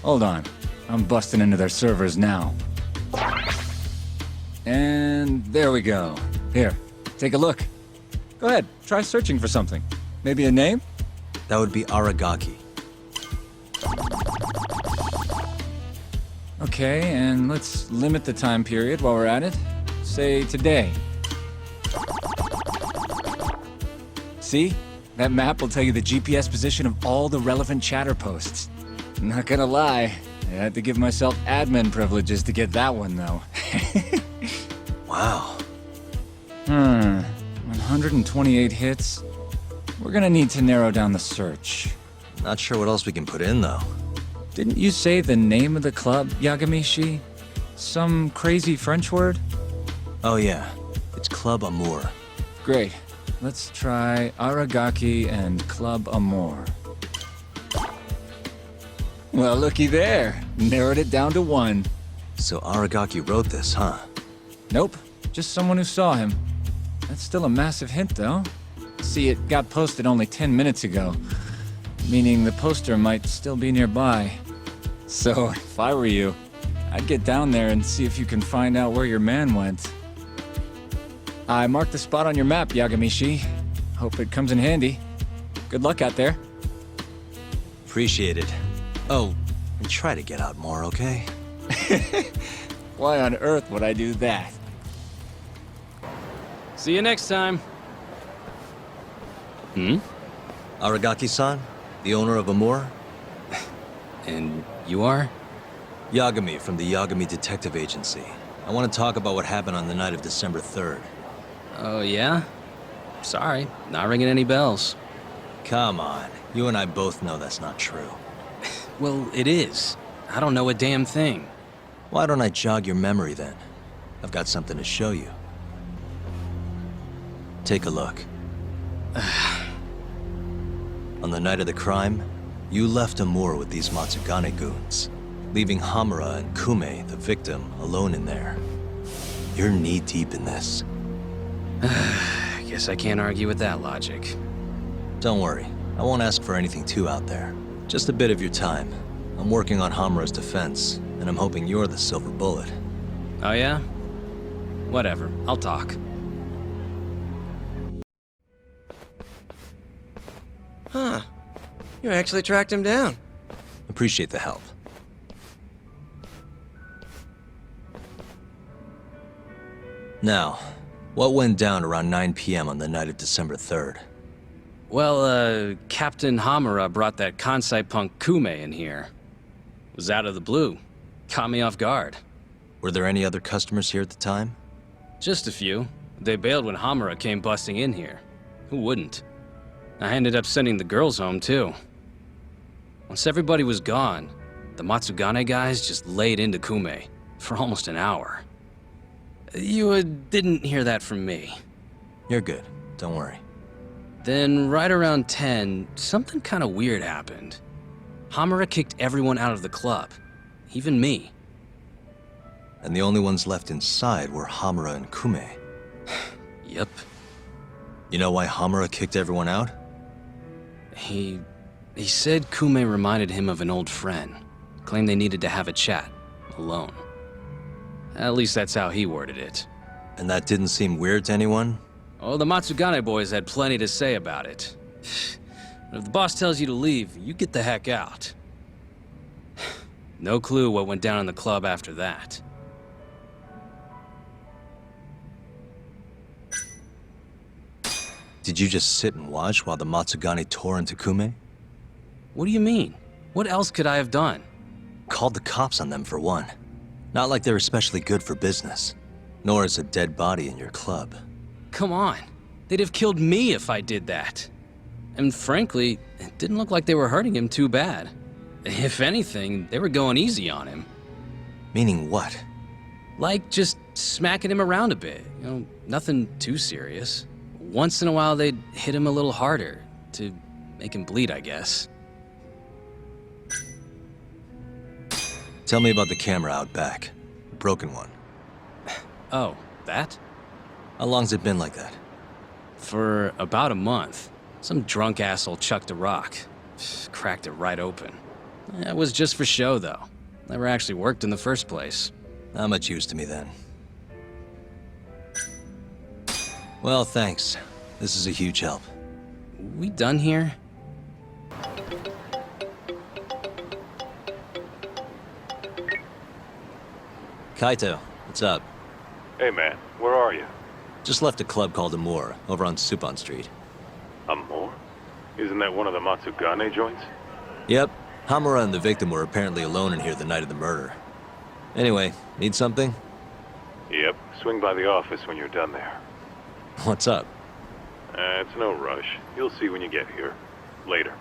Hold on. I'm busting into their servers now. And there we go. Here, take a look. Go ahead, try searching for something. Maybe a name? That would be Aragaki. Okay, and let's limit the time period while we're at it. Say today. See? That map will tell you the GPS position of all the relevant chatter posts. Not gonna lie, I had to give myself admin privileges to get that one, though. Wow. 128 hits. We're gonna need to narrow down the search. Not sure what else we can put in, though. Didn't you say the name of the club, Yagami-shi? Some crazy French word? Oh yeah, it's Club Amour. Great. Let's try Aragaki and Club Amour. Well, looky there. Narrowed it down to one. So Aragaki wrote this, huh? Nope. Just someone who saw him. That's still a massive hint, though. See, it got posted only 10 minutes ago, meaning the poster might still be nearby. So, if I were you, I'd get down there and see if you can find out where your man went. I marked the spot on your map, Yagami-shi. Hope it comes in handy. Good luck out there. Appreciate it. Oh, and try to get out more, okay? Why on earth would I do that? See you next time. Aragaki-san, the owner of Amour? And you are? Yagami from the Yagami Detective Agency. I want to talk about what happened on the night of December 3rd. Oh, yeah? Sorry, not ringing any bells. Come on, you and I both know that's not true. Well, it is. I don't know a damn thing. Why don't I jog your memory then? I've got something to show you. Take a look. On the night of the crime, you left Amur with these Matsugane goons, leaving Hamura and Kume, the victim, alone in there. You're knee-deep in this. I guess I can't argue with that logic. Don't worry, I won't ask for anything too out there. Just a bit of your time. I'm working on Hamura's defense, and I'm hoping you're the silver bullet. Oh yeah? Whatever, I'll talk. Huh. You actually tracked him down. Appreciate the help. Now, what went down around 9 p.m. on the night of December 3rd? Well, Captain Hamura brought that Kansai punk Kume in here. It was out of the blue. Caught me off guard. Were there any other customers here at the time? Just a few. They bailed when Hamura came busting in here. Who wouldn't? I ended up sending the girls home, too. Once everybody was gone, the Matsugane guys just laid into Kume for almost an hour. You didn't hear that from me. You're good. Don't worry. Then, right around 10, something kind of weird happened. Hamura kicked everyone out of the club. Even me. And the only ones left inside were Hamura and Kume. Yep. You know why Hamura kicked everyone out? He said Kume reminded him of an old friend. Claimed they needed to have a chat. Alone. At least that's how he worded it. And that didn't seem weird to anyone? Oh, the Matsugane boys had plenty to say about it. But if the boss tells you to leave, you get the heck out. No clue what went down in the club after that. Did you just sit and watch while the Matsugane tore into Kume? What do you mean? What else could I have done? Called the cops on them for one. Not like they're especially good for business. Nor is a dead body in your club. Come on. They'd have killed me if I did that. And frankly, it didn't look like they were hurting him too bad. If anything, they were going easy on him. Meaning what? Like just smacking him around a bit. You know, nothing too serious. Once in a while, they'd hit him a little harder to make him bleed, I guess. Tell me about the camera out back. The broken one. Oh, that? How long's it been like that? For about a month. Some drunk asshole chucked a rock. Cracked it right open. It was just for show, though. Never actually worked in the first place. Not much use to me, then. Well, thanks. This is a huge help. We done here? Kaito, what's up? Hey man, where are you? Just left a club called Amur, over on Supon Street. Amur? Isn't that one of the Matsugane joints? Yep. Hamura and the victim were apparently alone in here the night of the murder. Anyway, need something? Yep, swing by the office when you're done there. What's up? It's no rush. You'll see when you get here. Later.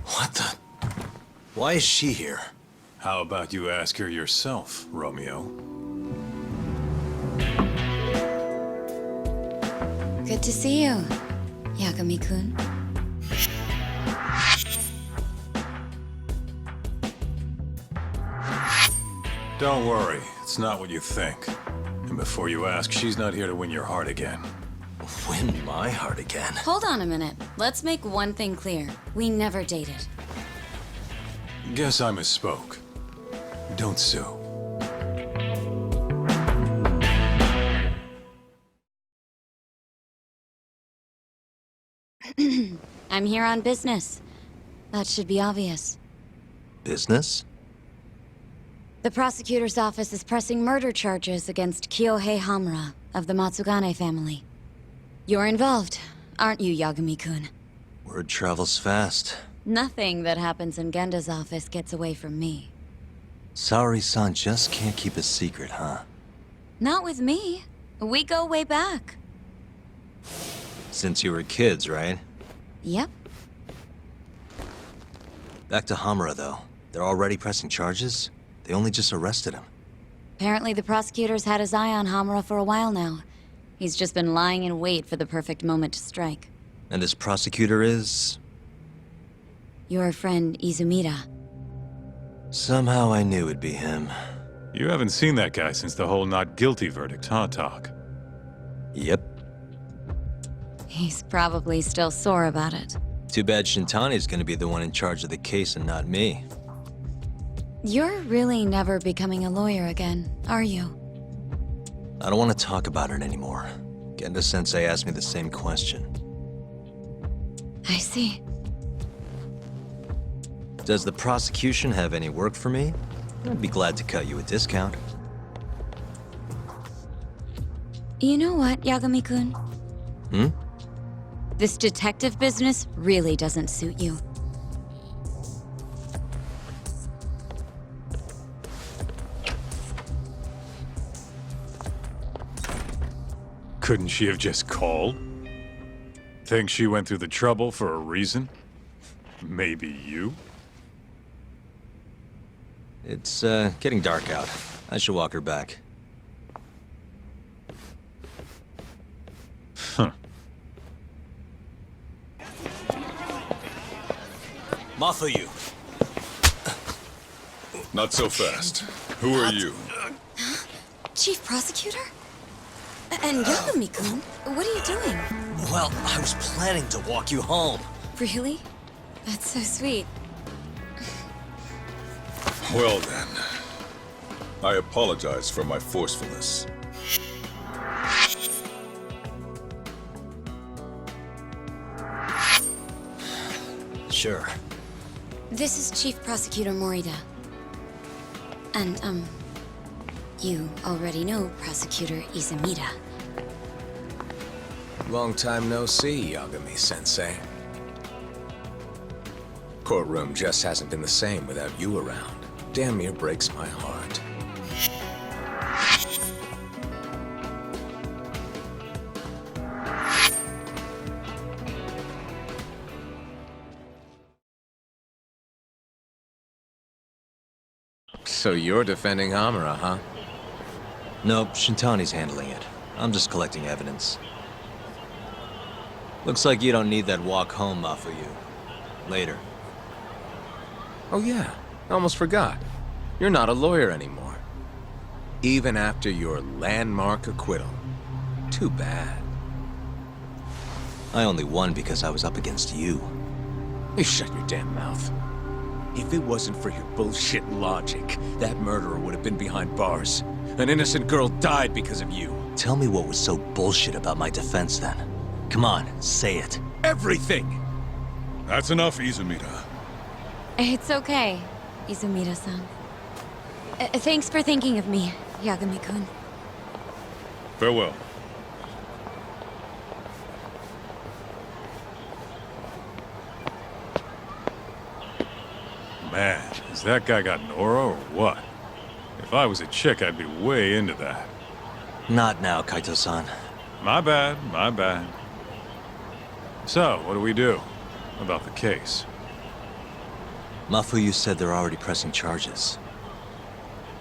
What the? Why is she here? How about you ask her yourself, Romeo? Good to see you, Yagami-kun. Don't worry, it's not what you think. And before you ask, she's not here to win your heart again. Win my heart again? Hold on a minute. Let's make one thing clear. We never dated. Guess I misspoke. Don't sue. I'm here on business. That should be obvious. Business? The prosecutor's office is pressing murder charges against Kyohei Hamura of the Matsugane family. You're involved, aren't you, Yagami-kun? Word travels fast. Nothing that happens in Genda's office gets away from me. Saori-san just can't keep a secret, huh? Not with me. We go way back. Since you were kids, right? Yep. Back to Hamura, though. They're already pressing charges? They only just arrested him. Apparently the prosecutor's had his eye on Hamura for a while now. He's just been lying in wait for the perfect moment to strike. And this prosecutor is... Your friend Izumida. Somehow I knew it'd be him. You haven't seen that guy since the whole not guilty verdict, huh, Talk? Yep. He's probably still sore about it. Too bad Shintani's gonna be the one in charge of the case and not me. You're really never becoming a lawyer again, are you? I don't want to talk about it anymore. Genda-sensei asked me the same question. I see. Does the prosecution have any work for me? I'd be glad to cut you a discount. You know what, Yagami-kun? Hmm? This detective business really doesn't suit you. Couldn't she have just called? Think she went through the trouble for a reason? Maybe you? It's, getting dark out. I should walk her back. Huh. Mafuyu! Not so fast. Who are you? Chief Prosecutor? And Yagami-kun, what are you doing? Well, I was planning to walk you home. Really? That's so sweet. Well then. I apologize for my forcefulness. Sure. This is Chief Prosecutor Morida. And, you already know Prosecutor Izumida. Long time no see, Yagami-sensei. Courtroom just hasn't been the same without you around. Damn near breaks my heart. So you're defending Hamura, huh? Nope, Shintani's handling it. I'm just collecting evidence. Looks like you don't need that walk home, Mafuyu. Later. Oh yeah, I almost forgot. You're not a lawyer anymore. Even after your landmark acquittal. Too bad. I only won because I was up against you. You shut your damn mouth. If it wasn't for your bullshit logic, that murderer would have been behind bars. An innocent girl died because of you. Tell me what was so bullshit about my defense then. Come on, say it. Everything! That's enough, Izumida. It's okay, Izumida-san. Thanks for thinking of me, Yagami-kun. Farewell. Man, has that guy got an aura or what? If I was a chick, I'd be way into that. Not now, Kaito-san. My bad, my bad. So, what do we do about the case? Mafuyu said they're already pressing charges.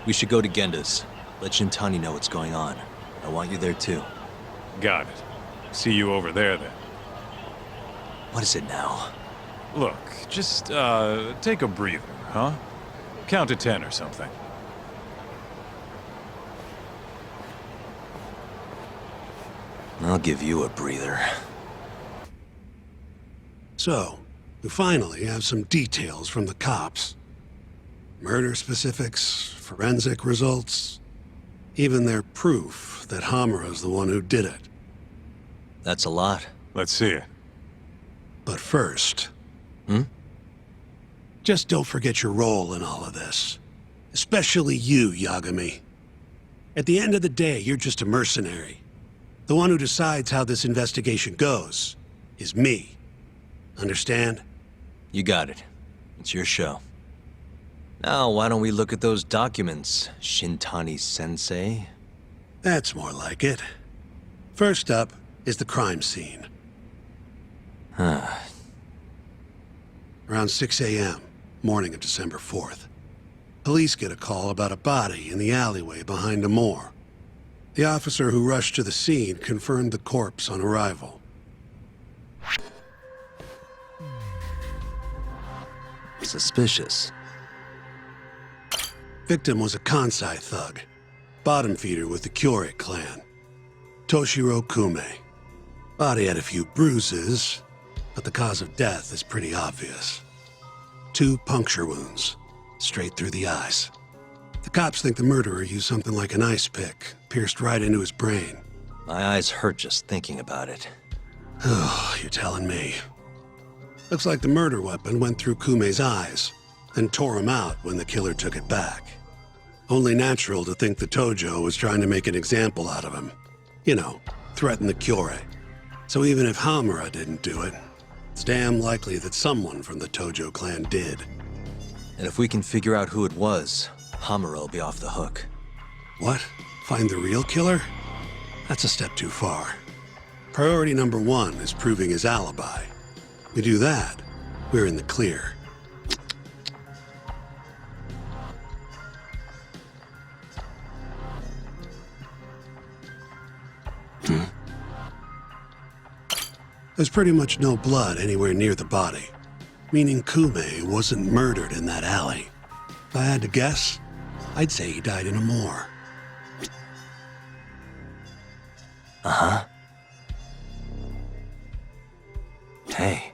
We should go to Genda's. Let Shintani know what's going on. I want you there too. Got it. See you over there then. What is it now? Look, just, take a breather, huh? Count to 10 or something. I'll give you a breather. So, we finally have some details from the cops. Murder specifics, forensic results, even their proof that Hamura's the one who did it. That's a lot. Let's see it. But first... Hmm? Just don't forget your role in all of this. Especially you, Yagami. At the end of the day, you're just a mercenary. The one who decides how this investigation goes is me. Understand? You got it. It's your show. Now, why don't we look at those documents, Shintani-sensei? That's more like it. First up is the crime scene. Around 6 a.m., morning of December 4th. Police get a call about a body in the alleyway behind a moor. The officer who rushed to the scene confirmed the corpse on arrival. Suspicious. Victim was a Kansai thug, bottom feeder with the Kyorei clan, Toshiro Kume. Body had a few bruises, but the cause of death is pretty obvious. 2 puncture wounds, straight through the eyes. The cops think the murderer used something like an ice pick, pierced right into his brain. My eyes hurt just thinking about it. Oh, you're telling me. Looks like the murder weapon went through Kume's eyes, then tore him out when the killer took it back. Only natural to think the Tojo was trying to make an example out of him. You know, threaten the Kyorei. So even if Hamura didn't do it, it's damn likely that someone from the Tojo clan did. And if we can figure out who it was, Hamura will be off the hook. What? Find the real killer? That's a step too far. Priority number 1 is proving his alibi. We do that, we're in the clear. There's pretty much no blood anywhere near the body, meaning Kume wasn't murdered in that alley. If I had to guess, I'd say he died in a moor. Uh-huh. Hey.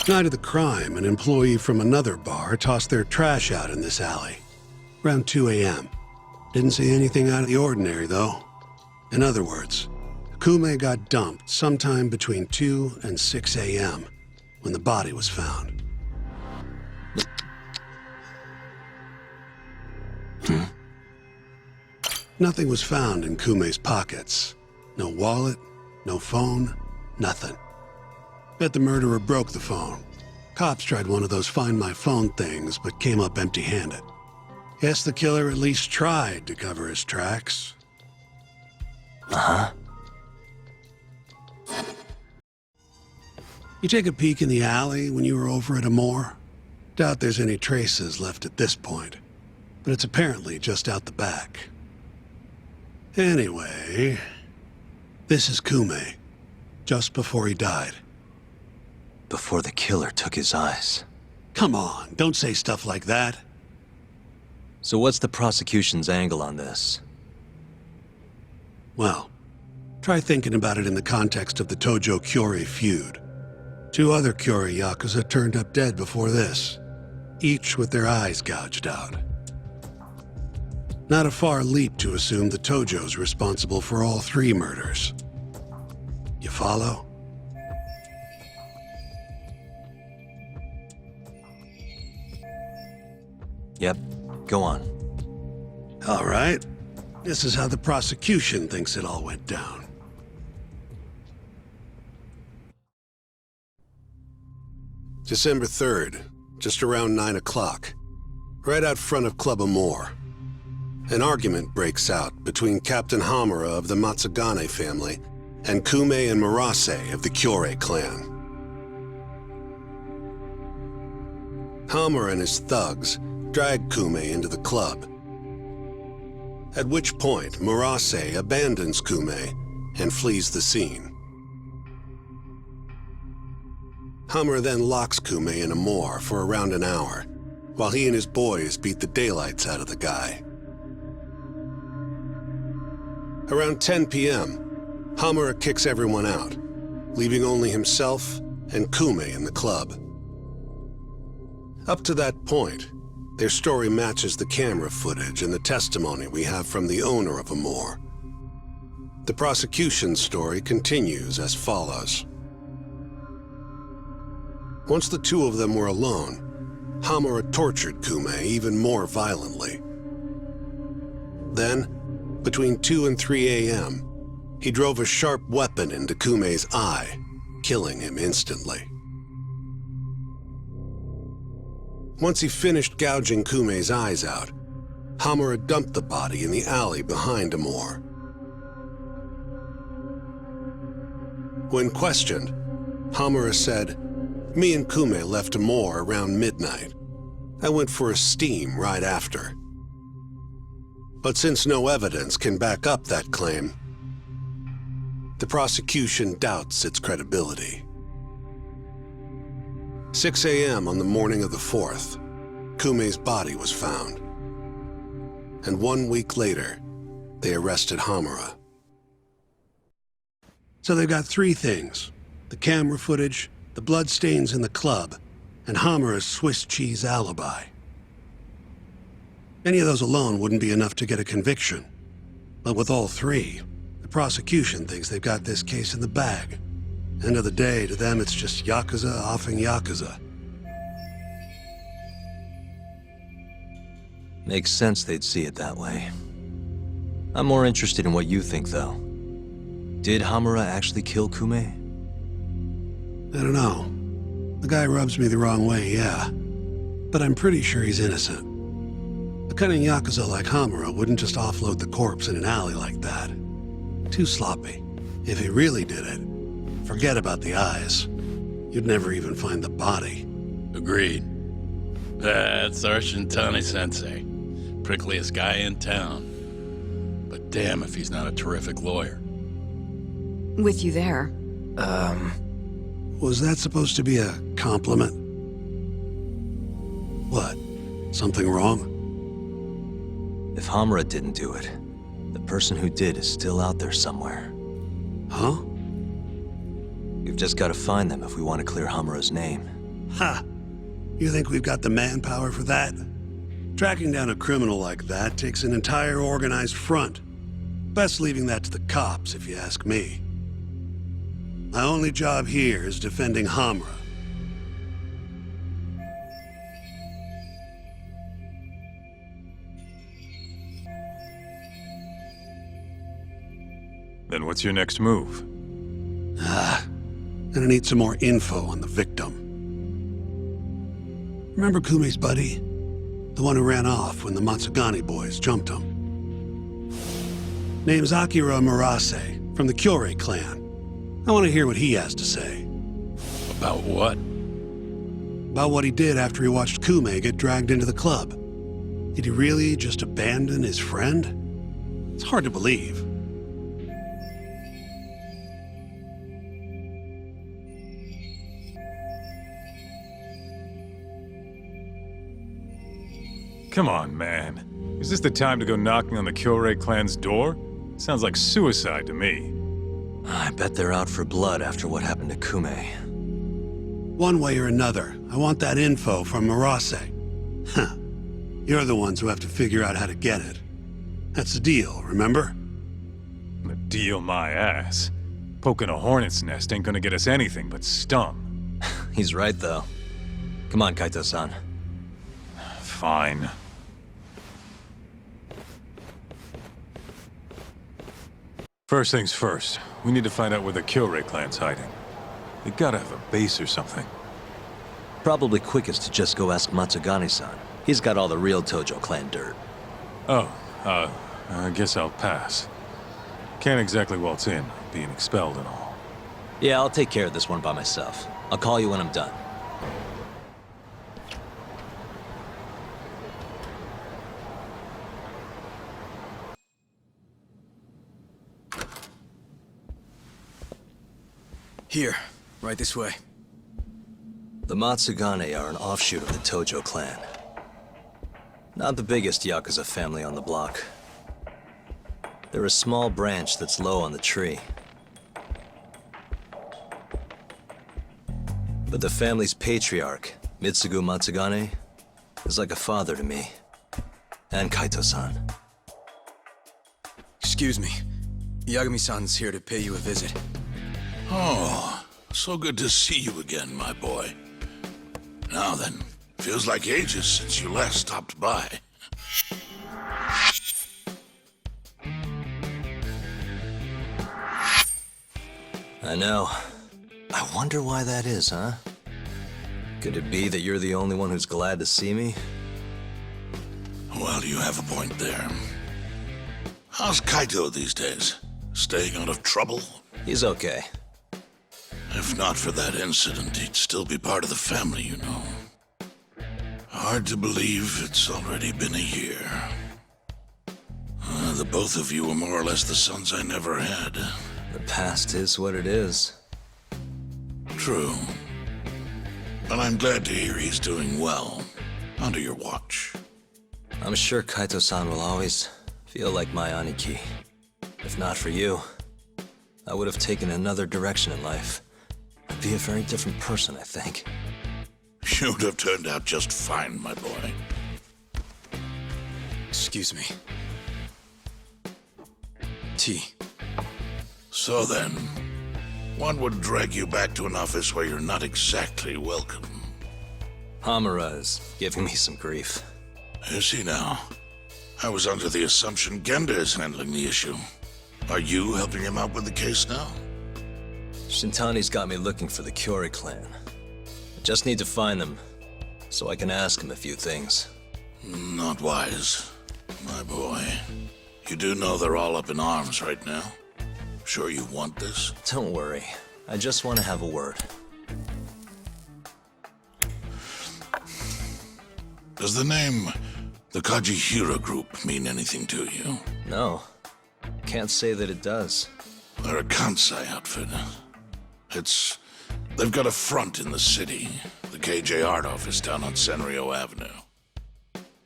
Night of the crime, an employee from another bar tossed their trash out in this alley. Around 2 a.m. Didn't see anything out of the ordinary, though. In other words, Kume got dumped sometime between 2 and 6 a.m. when the body was found. Nothing was found in Kume's pockets. No wallet, no phone, nothing. Bet the murderer broke the phone. Cops tried one of those Find My Phone things, but came up empty-handed. Guess the killer at least tried to cover his tracks. Uh-huh. You take a peek in the alley when you were over at a moor? Doubt there's any traces left at this point, but it's apparently just out the back. Anyway, this is Kume, just before he died. Before the killer took his eyes. Come on, don't say stuff like that. So what's the prosecution's angle on this? Well, try thinking about it in the context of the Tojo Kyorei feud. 2 other Kyorei yakuza turned up dead before this, each with their eyes gouged out. Not a far leap to assume the Tojo's responsible for all 3 murders. You follow? Yep, go on. All right. This is how the prosecution thinks it all went down. December 3rd, just around 9 o'clock, right out front of Club Amore. An argument breaks out between Captain Hamura of the Matsugane family and Kume and Murase of the Kyorei clan. Hamura and his thugs drag Kume into the club, at which point Murase abandons Kume and flees the scene. Hamura then locks Kume in a moor for around an hour, while he and his boys beat the daylights out of the guy. Around 10 p.m., Hamura kicks everyone out, leaving only himself and Kume in the club. Up to that point, their story matches the camera footage and the testimony we have from the owner of Amore. The prosecution's story continues as follows. Once the 2 of them were alone, Hamura tortured Kume even more violently. Then, between 2 and 3 a.m., he drove a sharp weapon into Kume's eye, killing him instantly. Once he finished gouging Kumei's eyes out, Hamura dumped the body in the alley behind Amor. When questioned, Hamura said, "Me and Kumei left Amor around midnight. I went for a steam right after." But since no evidence can back up that claim, the prosecution doubts its credibility. 6 a.m. on the morning of the 4th, Kumei's body was found. And 1 week later, they arrested Hamura. So they've got three things: the camera footage, the bloodstains in the club, and Hamura's Swiss cheese alibi. Any of those alone wouldn't be enough to get a conviction. But with all three, the prosecution thinks they've got this case in the bag. End of the day, to them it's just yakuza offing yakuza. Makes sense they'd see it that way. I'm more interested in what you think, though. Did Hamura actually kill Kumei? I don't know. The guy rubs me the wrong way, yeah. But I'm pretty sure he's innocent. A cunning yakuza like Hamura wouldn't just offload the corpse in an alley like that. Too sloppy. If he really did it, forget about the eyes. You'd never even find the body. Agreed. That's our Shintani-sensei. Prickliest guy in town. But damn if he's not a terrific lawyer. With you there. Was that supposed to be a compliment? What? Something wrong? If Hamura didn't do it, the person who did is still out there somewhere. Huh? We've just got to find them if we want to clear Hamura's name. Ha! You think we've got the manpower for that? Tracking down a criminal like that takes an entire organized front. Best leaving that to the cops, if you ask me. My only job here is defending Hamura. Then what's your next move? Gonna need some more info on the victim. Remember Kumei's buddy? The one who ran off when the Matsugane boys jumped him. Name's Akira Murase, from the Kyorei clan. I want to hear what he has to say. About what? About what he did after he watched Kumei get dragged into the club. Did he really just abandon his friend? It's hard to believe. Come on, man. Is this the time to go knocking on the Kyorei clan's door? Sounds like suicide to me. I bet they're out for blood after what happened to Kumei. One way or another, I want that info from Murase. Huh. You're the ones who have to figure out how to get it. That's the deal, remember? The deal my ass. Poking a hornet's nest ain't gonna get us anything but stung. He's right, though. Come on, Kaito-san. Fine. First things first, we need to find out where the Kyorei clan's hiding. They gotta have a base or something. Probably quickest to just go ask Matsugane-san. He's got all the real Tojo clan dirt. Oh, I guess I'll pass. Can't exactly waltz in, being expelled and all. Yeah, I'll take care of this one by myself. I'll call you when I'm done. Here, right this way. The Matsugane are an offshoot of the Tojo clan. Not the biggest Yakuza family on the block. They're a small branch that's low on the tree. But the family's patriarch, Mitsugu Matsugane, is like a father to me. And Kaito-san. Excuse me. Yagami-san's here to pay you a visit. Oh, so good to see you again, my boy. Now then, feels like ages since you last stopped by. I know. I wonder why that is, huh? Could it be that you're the only one who's glad to see me? Well, you have a point there. How's Kaito these days? Staying out of trouble? He's okay. If not for that incident, he'd still be part of the family, you know. Hard to believe it's already been a year. The both of you were more or less the sons I never had. The past is what it is. True. But I'm glad to hear he's doing well, under your watch. I'm sure Kaito-san will always feel like my Aniki. If not for you, I would have taken another direction in life. I'd be a very different person, I think. You'd have turned out just fine, my boy. Excuse me. Tea. So then, one would drag you back to an office where you're not exactly welcome. Hamura is giving me some grief. Is he now? I was under the assumption Genda is handling the issue. Are you helping him out with the case now? Shintani's got me looking for the Kyori clan. I just need to find them, so I can ask him a few things. Not wise, my boy. You do know they're all up in arms right now? Sure you want this? Don't worry. I just want to have a word. Does the name the Kajihira Group mean anything to you? No. Can't say that it does. They're a Kansai outfit. They've got a front in the city, the KJ Art Office down on Senryo Avenue.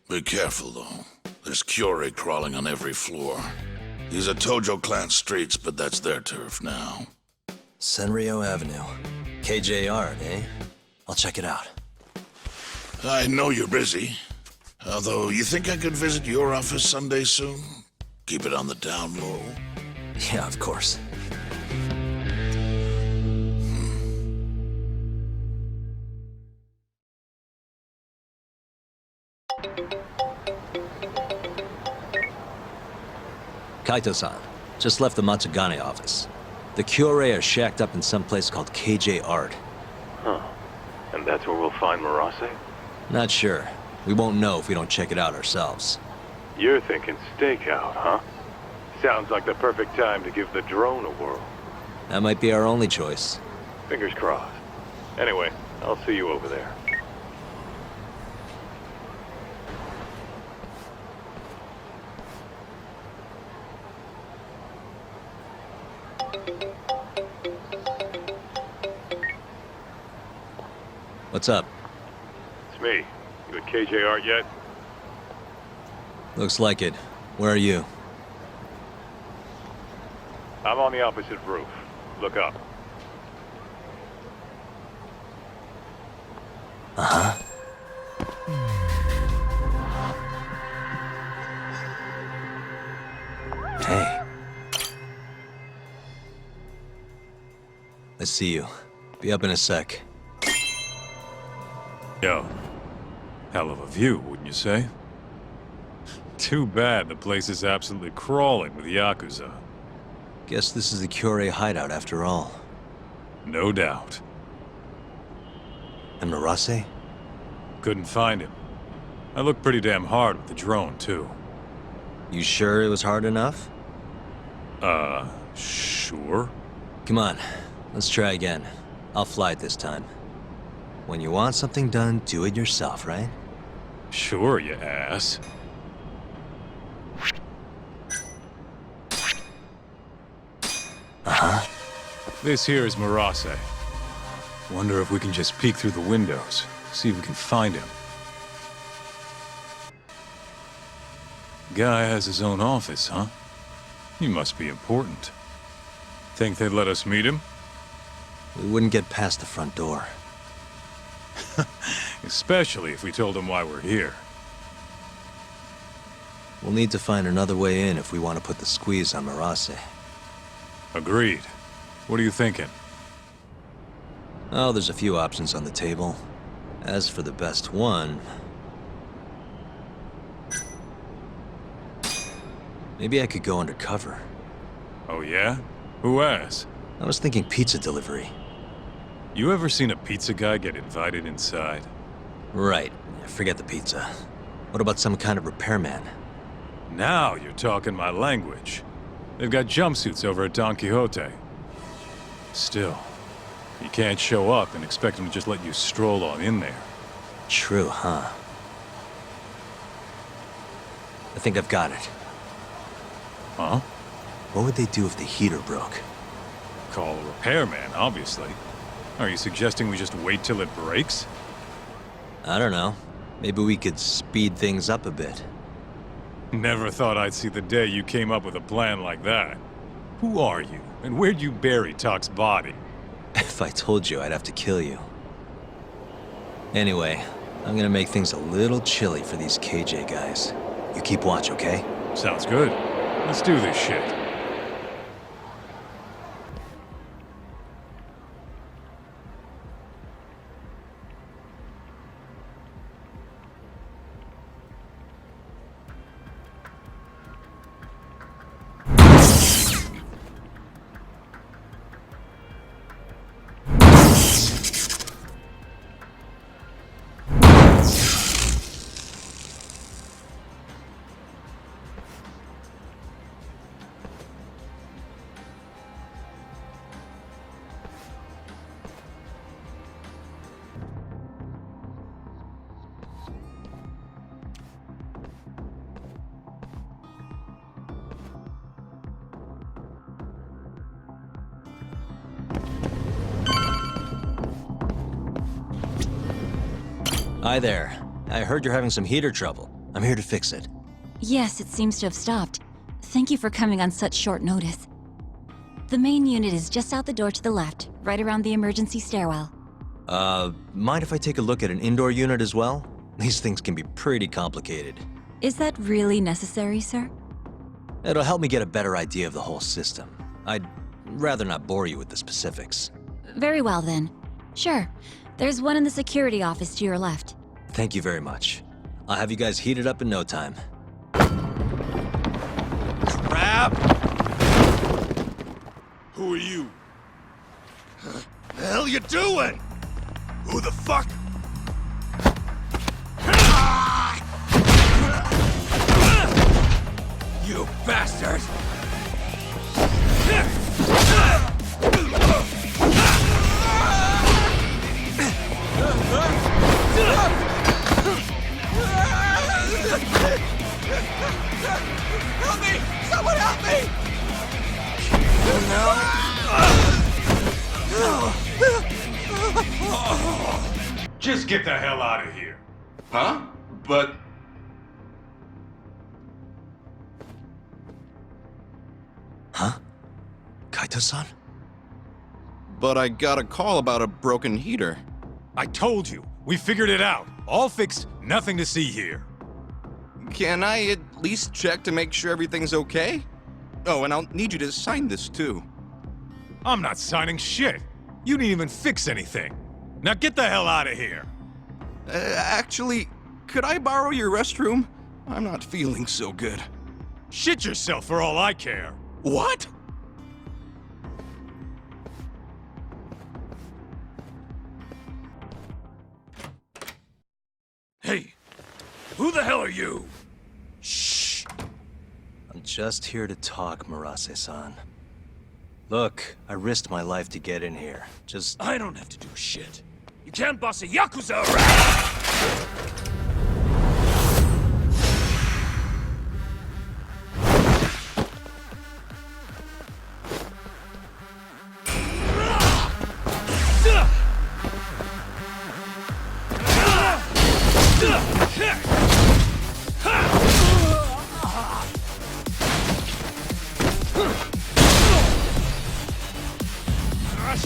Be careful, though. There's Kyori crawling on every floor. These are Tojo clan streets, but that's their turf now. Senryo Avenue. KJ Art, eh? I'll check it out. I know you're busy. Although, you think I could visit your office Sunday soon? Keep it on the down low. Yeah, of course. Kaito-san, just left the Matsugane office. The Kyore are shacked up in some place called KJ Art. Huh. And that's where we'll find Murase? Not sure. We won't know if we don't check it out ourselves. You're thinking stakeout, huh? Sounds like the perfect time to give the drone a whirl. That might be our only choice. Fingers crossed. Anyway, I'll see you over there. What's up? It's me. You at KJ Art yet? Looks like it. Where are you? I'm on the opposite roof. Look up. Uh-huh. Hey. I see you. Be up in a sec. Yo. Hell of a view, wouldn't you say? Too bad the place is absolutely crawling with yakuza. Guess this is the Kyore hideout after all. No doubt. And Murase? Couldn't find him. I looked pretty damn hard with the drone, too. You sure it was hard enough? Sure. Come on, let's try again. I'll fly it this time. When you want something done, do it yourself, right? Sure, you ass. Uh-huh. This here is Murase. Wonder if we can just peek through the windows, see if we can find him. Guy has his own office, huh? He must be important. Think they'd let us meet him? We wouldn't get past the front door. Especially if we told him why we're here. We'll need to find another way in if we want to put the squeeze on Murase. Agreed. What are you thinking? Oh, there's a few options on the table. As for the best one... maybe I could go undercover. Oh yeah? Who asked? I was thinking pizza delivery. You ever seen a pizza guy get invited inside? Right. Forget the pizza. What about some kind of repairman? Now you're talking my language. They've got jumpsuits over at Don Quixote. Still, you can't show up and expect them to just let you stroll on in there. True, huh? I think I've got it. Huh? What would they do if the heater broke? Call a repairman, obviously. Are you suggesting we just wait till it breaks? I don't know. Maybe we could speed things up a bit. Never thought I'd see the day you came up with a plan like that. Who are you, and where'd you bury Tak's body? If I told you, I'd have to kill you. Anyway, I'm gonna make things a little chilly for these KJ guys. You keep watch, okay? Sounds good. Let's do this shit. Hi there. I heard you're having some heater trouble. I'm here to fix it. Yes, it seems to have stopped. Thank you for coming on such short notice. The main unit is just out the door to the left, right around the emergency stairwell. Mind if I take a look at an indoor unit as well? These things can be pretty complicated. Is that really necessary, sir? It'll help me get a better idea of the whole system. I'd rather not bore you with the specifics. Very well, then. Sure. There's one in the security office to your left. Thank you very much. I'll have you guys heated up in no time. Crap! Who are you? The hell you doing? Who the fuck? You bastard! Help me! Someone help me! Just get the hell out of here. Huh? But... Huh? Kaito-san? But I got a call about a broken heater. I told you. We figured it out. All fixed, nothing to see here. Can I at least check to make sure everything's okay? Oh, and I'll need you to sign this too. I'm not signing shit. You didn't even fix anything. Now get the hell out of here. Actually, could I borrow your restroom? I'm not feeling so good. Shit yourself for all I care. What? Hey, who the hell are you? Shh. I'm just here to talk, Murase-san. Look, I risked my life to get in here. Just... I don't have to do shit. You can't boss a yakuza around!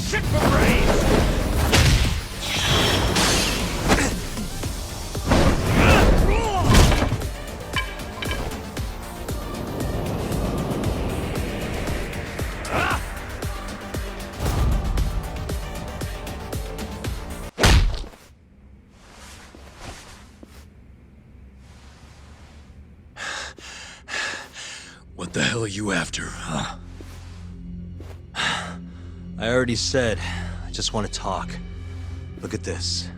Shit for brains! What the hell are you after, huh? I already said, just want to talk. Look at this.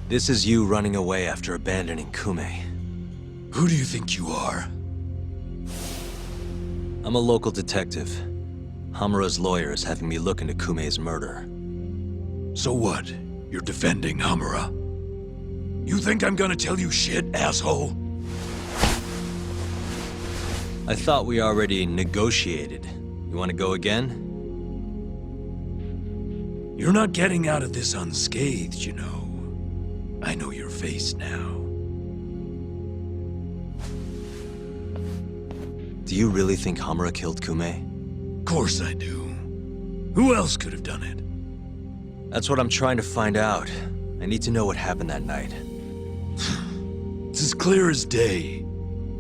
This is you running away after abandoning Kume. Who do you think you are? I'm a local detective. Hamura's lawyer is having me look into Kume's murder. So what? You're defending Hamura? You think I'm gonna tell you shit, asshole? I thought we already negotiated. You want to go again? You're not getting out of this unscathed, you know. I know your face now. Do you really think Hamura killed Kume? Of course I do. Who else could have done it? That's what I'm trying to find out. I need to know what happened that night. It's as clear as day.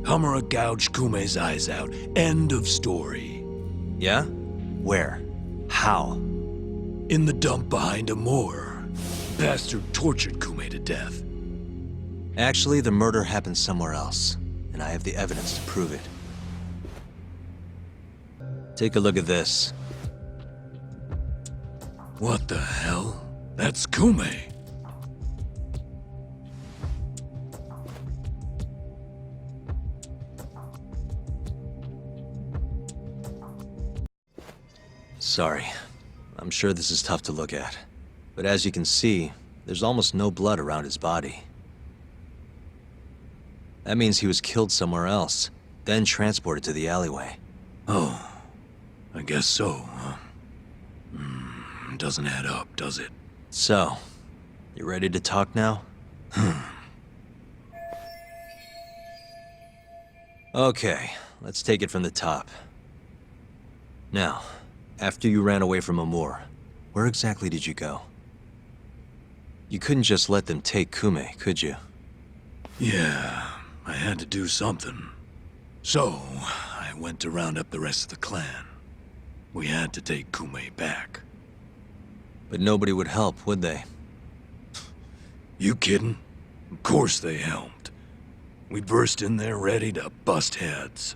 Hamura gouged Kume's eyes out. End of story. Yeah? Where? How? In the dump behind a moor. Bastard tortured Kume to death. Actually, the murder happened somewhere else, and I have the evidence to prove it. Take a look at this. What the hell? That's Kume. Sorry. I'm sure this is tough to look at. But as you can see, there's almost no blood around his body. That means he was killed somewhere else, then transported to the alleyway. Oh, I guess so, huh? Doesn't add up, does it? So, you ready to talk now? Okay, let's take it from the top. Now, after you ran away from Amur, where exactly did you go? You couldn't just let them take Kume, could you? Yeah, I had to do something. So, I went to round up the rest of the clan. We had to take Kume back. But nobody would help, would they? You kidding? Of course they helped. We burst in there ready to bust heads.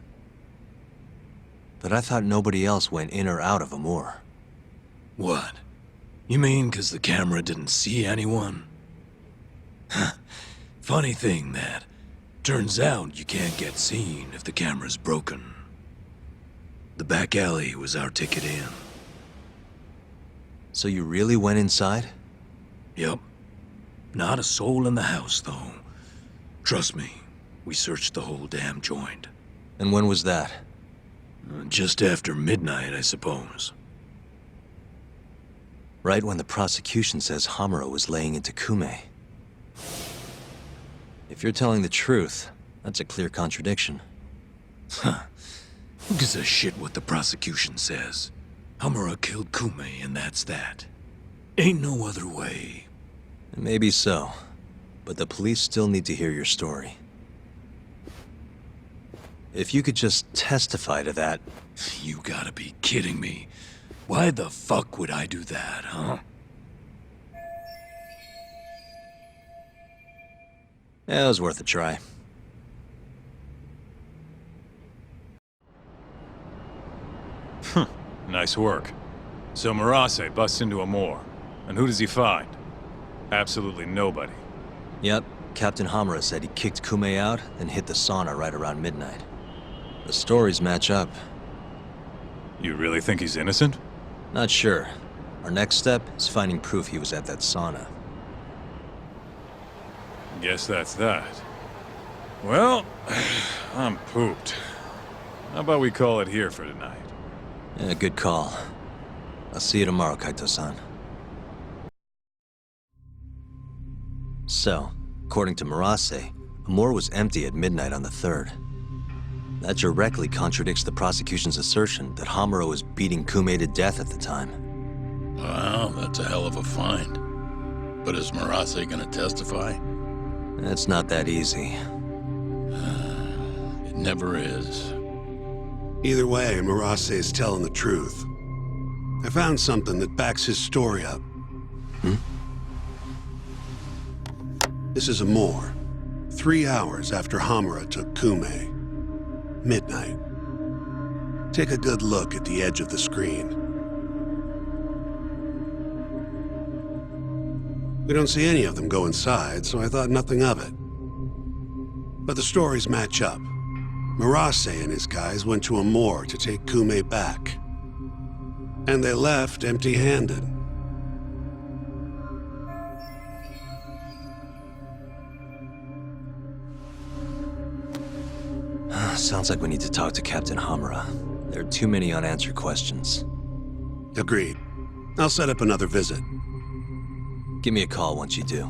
But I thought nobody else went in or out of Amur. What? You mean 'cause the camera didn't see anyone? Funny thing, that. Turns out you can't get seen if the camera's broken. The back alley was our ticket in. So you really went inside? Yep. Not a soul in the house, though. Trust me, we searched the whole damn joint. And when was that? Just after midnight, I suppose. Right when the prosecution says Hamura was laying into Kume. If you're telling the truth, that's a clear contradiction. Huh. Who gives a shit what the prosecution says? Hamura killed Kume, and that's that. Ain't no other way. Maybe so, but the police still need to hear your story. If you could just testify to that... You gotta be kidding me. Why the fuck would I do that, huh? Yeah, it was worth a try. Nice work. So Murase busts into Amur, and who does he find? Absolutely nobody. Yep, Captain Hamura said he kicked Kume out and hit the sauna right around midnight. The stories match up. You really think he's innocent? Not sure. Our next step is finding proof he was at that sauna. Guess that's that. Well, I'm pooped. How about we call it here for tonight? Yeah, good call. I'll see you tomorrow, Kaito-san. So, according to Murase, Amur was empty at midnight on the 3rd. That directly contradicts the prosecution's assertion that Hamura was beating Kume to death at the time. Wow, that's a hell of a find. But is Murase gonna testify? It's not that easy. It never is. Either way, Murase is telling the truth. I found something that backs his story up. This is Amur. 3 hours after Hamura took Kume. Midnight. Take a good look at the edge of the screen. We don't see any of them go inside, so I thought nothing of it. But the stories match up. Murase and his guys went to a moor to take Kume back. And they left empty-handed. Sounds like we need to talk to Captain Hamura. There are too many unanswered questions. Agreed. I'll set up another visit. Give me a call once you do.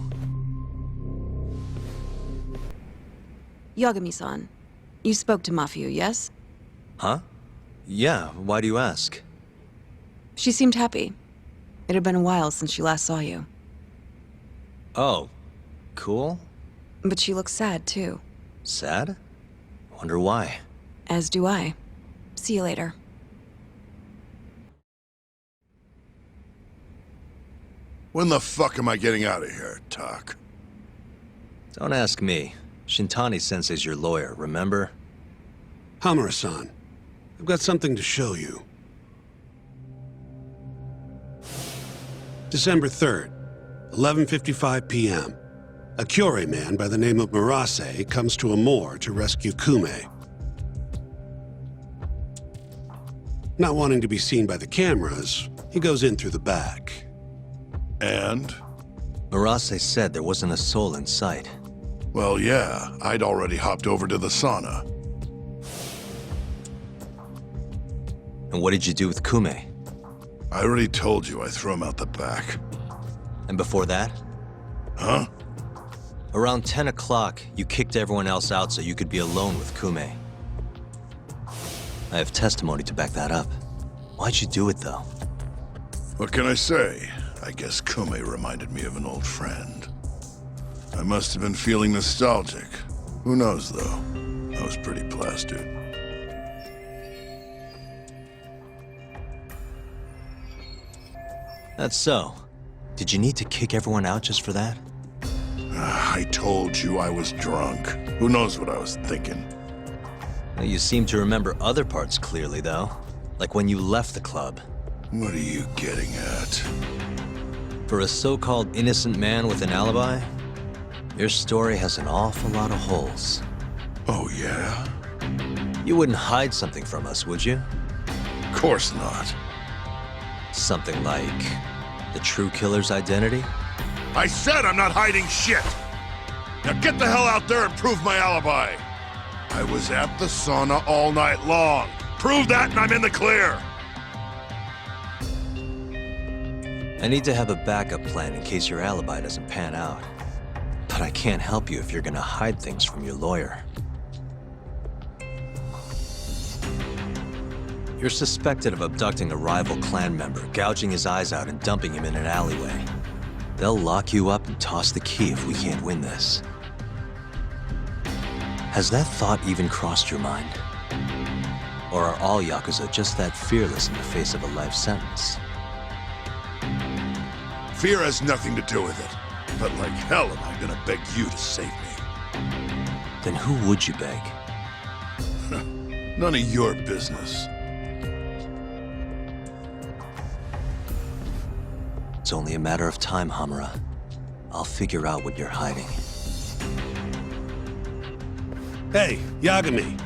Yagami-san, you spoke to Mafiu, yes? Huh? Yeah, why do you ask? She seemed happy. It had been a while since she last saw you. Oh, cool. But she looks sad, too. Sad? Wonder why. As do I. See you later. When the fuck am I getting out of here, Tak? Don't ask me. Shintani-sensei's your lawyer, remember? Hamura-san, I've got something to show you. December 3rd, 11:55 p.m. A Kyorei man by the name of Murase comes to a moor to rescue Kume. Not wanting to be seen by the cameras, he goes in through the back. And? Murase said there wasn't a soul in sight. Well, yeah, I'd already hopped over to the sauna. And what did you do with Kume? I already told you I threw him out the back. And before that? Huh? Around 10 o'clock, you kicked everyone else out so you could be alone with Kume. I have testimony to back that up. Why'd you do it, though? What can I say? I guess Kume reminded me of an old friend. I must have been feeling nostalgic. Who knows, though? I was pretty plastered. That's so. Did you need to kick everyone out just for that? I told you I was drunk. Who knows what I was thinking? Well, you seem to remember other parts clearly, though. Like when you left the club. What are you getting at? For a so-called innocent man with an alibi, your story has an awful lot of holes. Oh, yeah? You wouldn't hide something from us, would you? Of course not. Something like the true killer's identity? I said I'm not hiding shit! Now get the hell out there and prove my alibi! I was at the sauna all night long. Prove that and I'm in the clear! I need to have a backup plan in case your alibi doesn't pan out. But I can't help you if you're gonna hide things from your lawyer. You're suspected of abducting a rival clan member, gouging his eyes out and dumping him in an alleyway. They'll lock you up and toss the key if we can't win this. Has that thought even crossed your mind? Or are all yakuza just that fearless in the face of a life sentence? Fear has nothing to do with it. But like hell am I gonna beg you to save me. Then who would you beg? None of your business. It's only a matter of time, Hamura. I'll figure out what you're hiding. Hey, Yagami.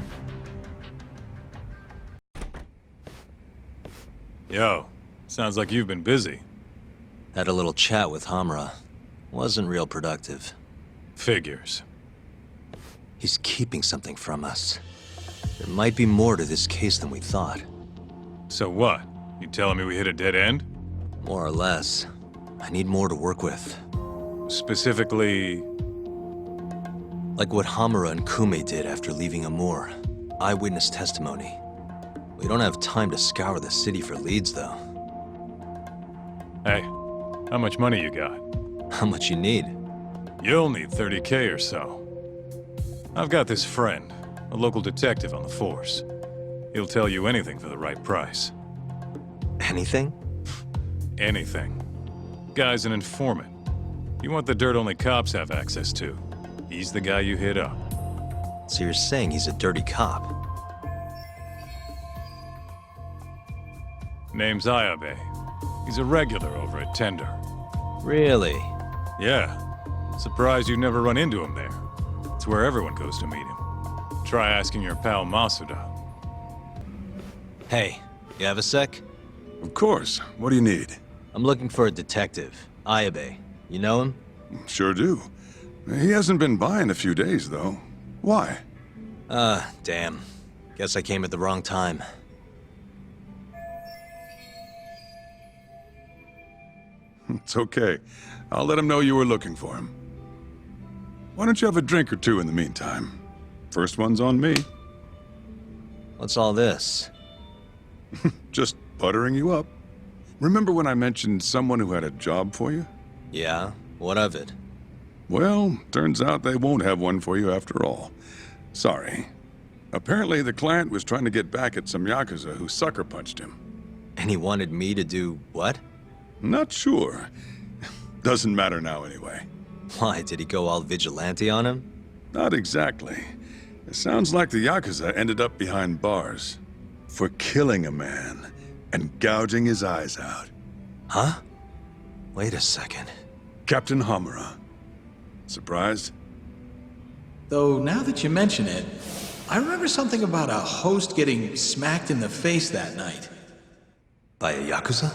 Yo, sounds like you've been busy. Had a little chat with Hamura. Wasn't real productive. Figures. He's keeping something from us. There might be more to this case than we thought. So what? You telling me we hit a dead end? More or less. I need more to work with. Specifically... Like what Hamura and Kume did after leaving Amur. Eyewitness testimony. We don't have time to scour the city for leads, though. Hey, how much money you got? How much you need? You'll need 30K or so. I've got this friend, a local detective on the force. He'll tell you anything for the right price. Anything? Anything. Guy's an informant. You want the dirt only cops have access to. He's the guy you hit up. So you're saying he's a dirty cop? Name's Ayabe. He's a regular over at Tender. Really? Yeah. Surprised you never run into him there. It's where everyone goes to meet him. Try asking your pal Masuda. Hey, you have a sec? Of course. What do you need? I'm looking for a detective, Ayabe. You know him? Sure do. He hasn't been by in a few days, though. Why? Damn. Guess I came at the wrong time. It's okay. I'll let him know you were looking for him. Why don't you have a drink or two in the meantime? First one's on me. What's all this? Just buttering you up. Remember when I mentioned someone who had a job for you? Yeah? What of it? Well, turns out they won't have one for you after all. Sorry. Apparently the client was trying to get back at some yakuza who sucker punched him. And he wanted me to do what? Not sure. Doesn't matter now anyway. Why, did he go all vigilante on him? Not exactly. It sounds like the yakuza ended up behind bars for killing a man and gouging his eyes out. Huh? Wait a second. Captain Hamura. Surprised? Though, now that you mention it, I remember something about a host getting smacked in the face that night. By a yakuza?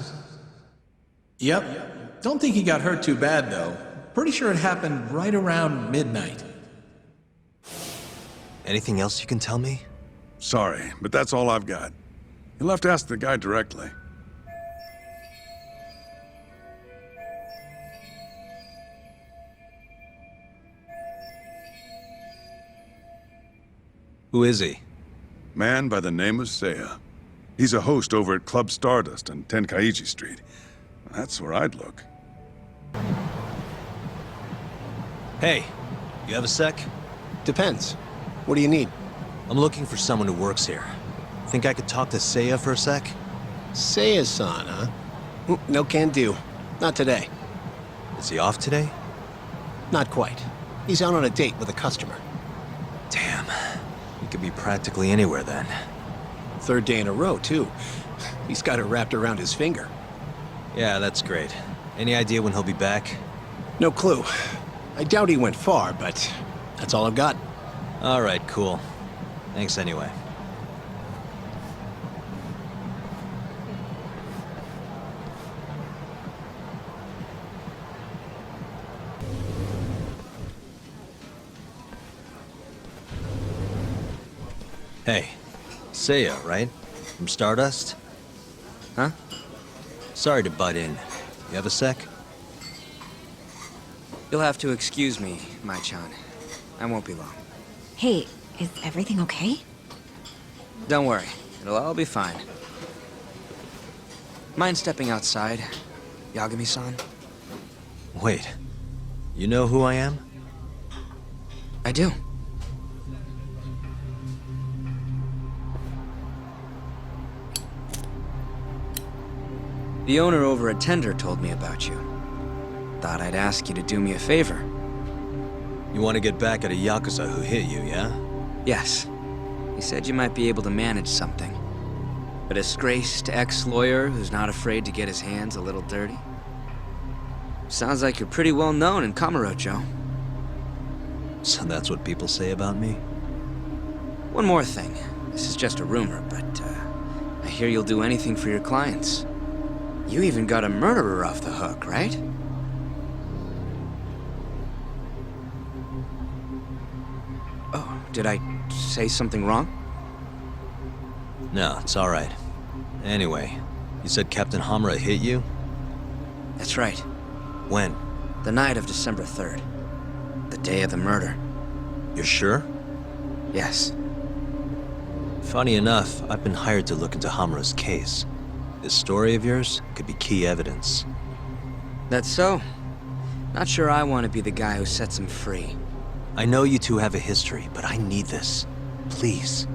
Yep. Don't think he got hurt too bad, though. Pretty sure it happened right around midnight. Anything else you can tell me? Sorry, but that's all I've got. You'll have to ask the guy directly. Who is he? Man by the name of Seiya. He's a host over at Club Stardust on Tenkaichi Street. That's where I'd look. Hey, you have a sec? Depends. What do you need? I'm looking for someone who works here. Think I could talk to Seiya for a sec? Seiya-san, huh? No can do. Not today. Is he off today? Not quite. He's out on a date with a customer. Damn. He could be practically anywhere then. Third day in a row, too. He's got it wrapped around his finger. Yeah, that's great. Any idea when he'll be back? No clue. I doubt he went far, but that's all I've got. All right, cool. Thanks anyway. Hey, Seiya, right? From Stardust? Huh? Sorry to butt in. You have a sec? You'll have to excuse me, Mai-chan. I won't be long. Hey, is everything okay? Don't worry. It'll all be fine. Mind stepping outside, Yagami-san? Wait. You know who I am? I do. The owner over at Tender told me about you. Thought I'd ask you to do me a favor. You want to get back at a yakuza who hit you, yeah? Yes. He said you might be able to manage something. A disgraced ex-lawyer who's not afraid to get his hands a little dirty. Sounds like you're pretty well known in Kamurocho. So that's what people say about me? One more thing. This is just a rumor, but I hear you'll do anything for your clients. You even got a murderer off the hook, right? Oh, did I say something wrong? No, it's all right. Anyway, you said Captain Hamura hit you? That's right. When? The night of December 3rd. The day of the murder. You're sure? Yes. Funny enough, I've been hired to look into Hamura's case. This story of yours could be key evidence. That's so. Not sure I want to be the guy who sets him free. I know you two have a history, but I need this. Please.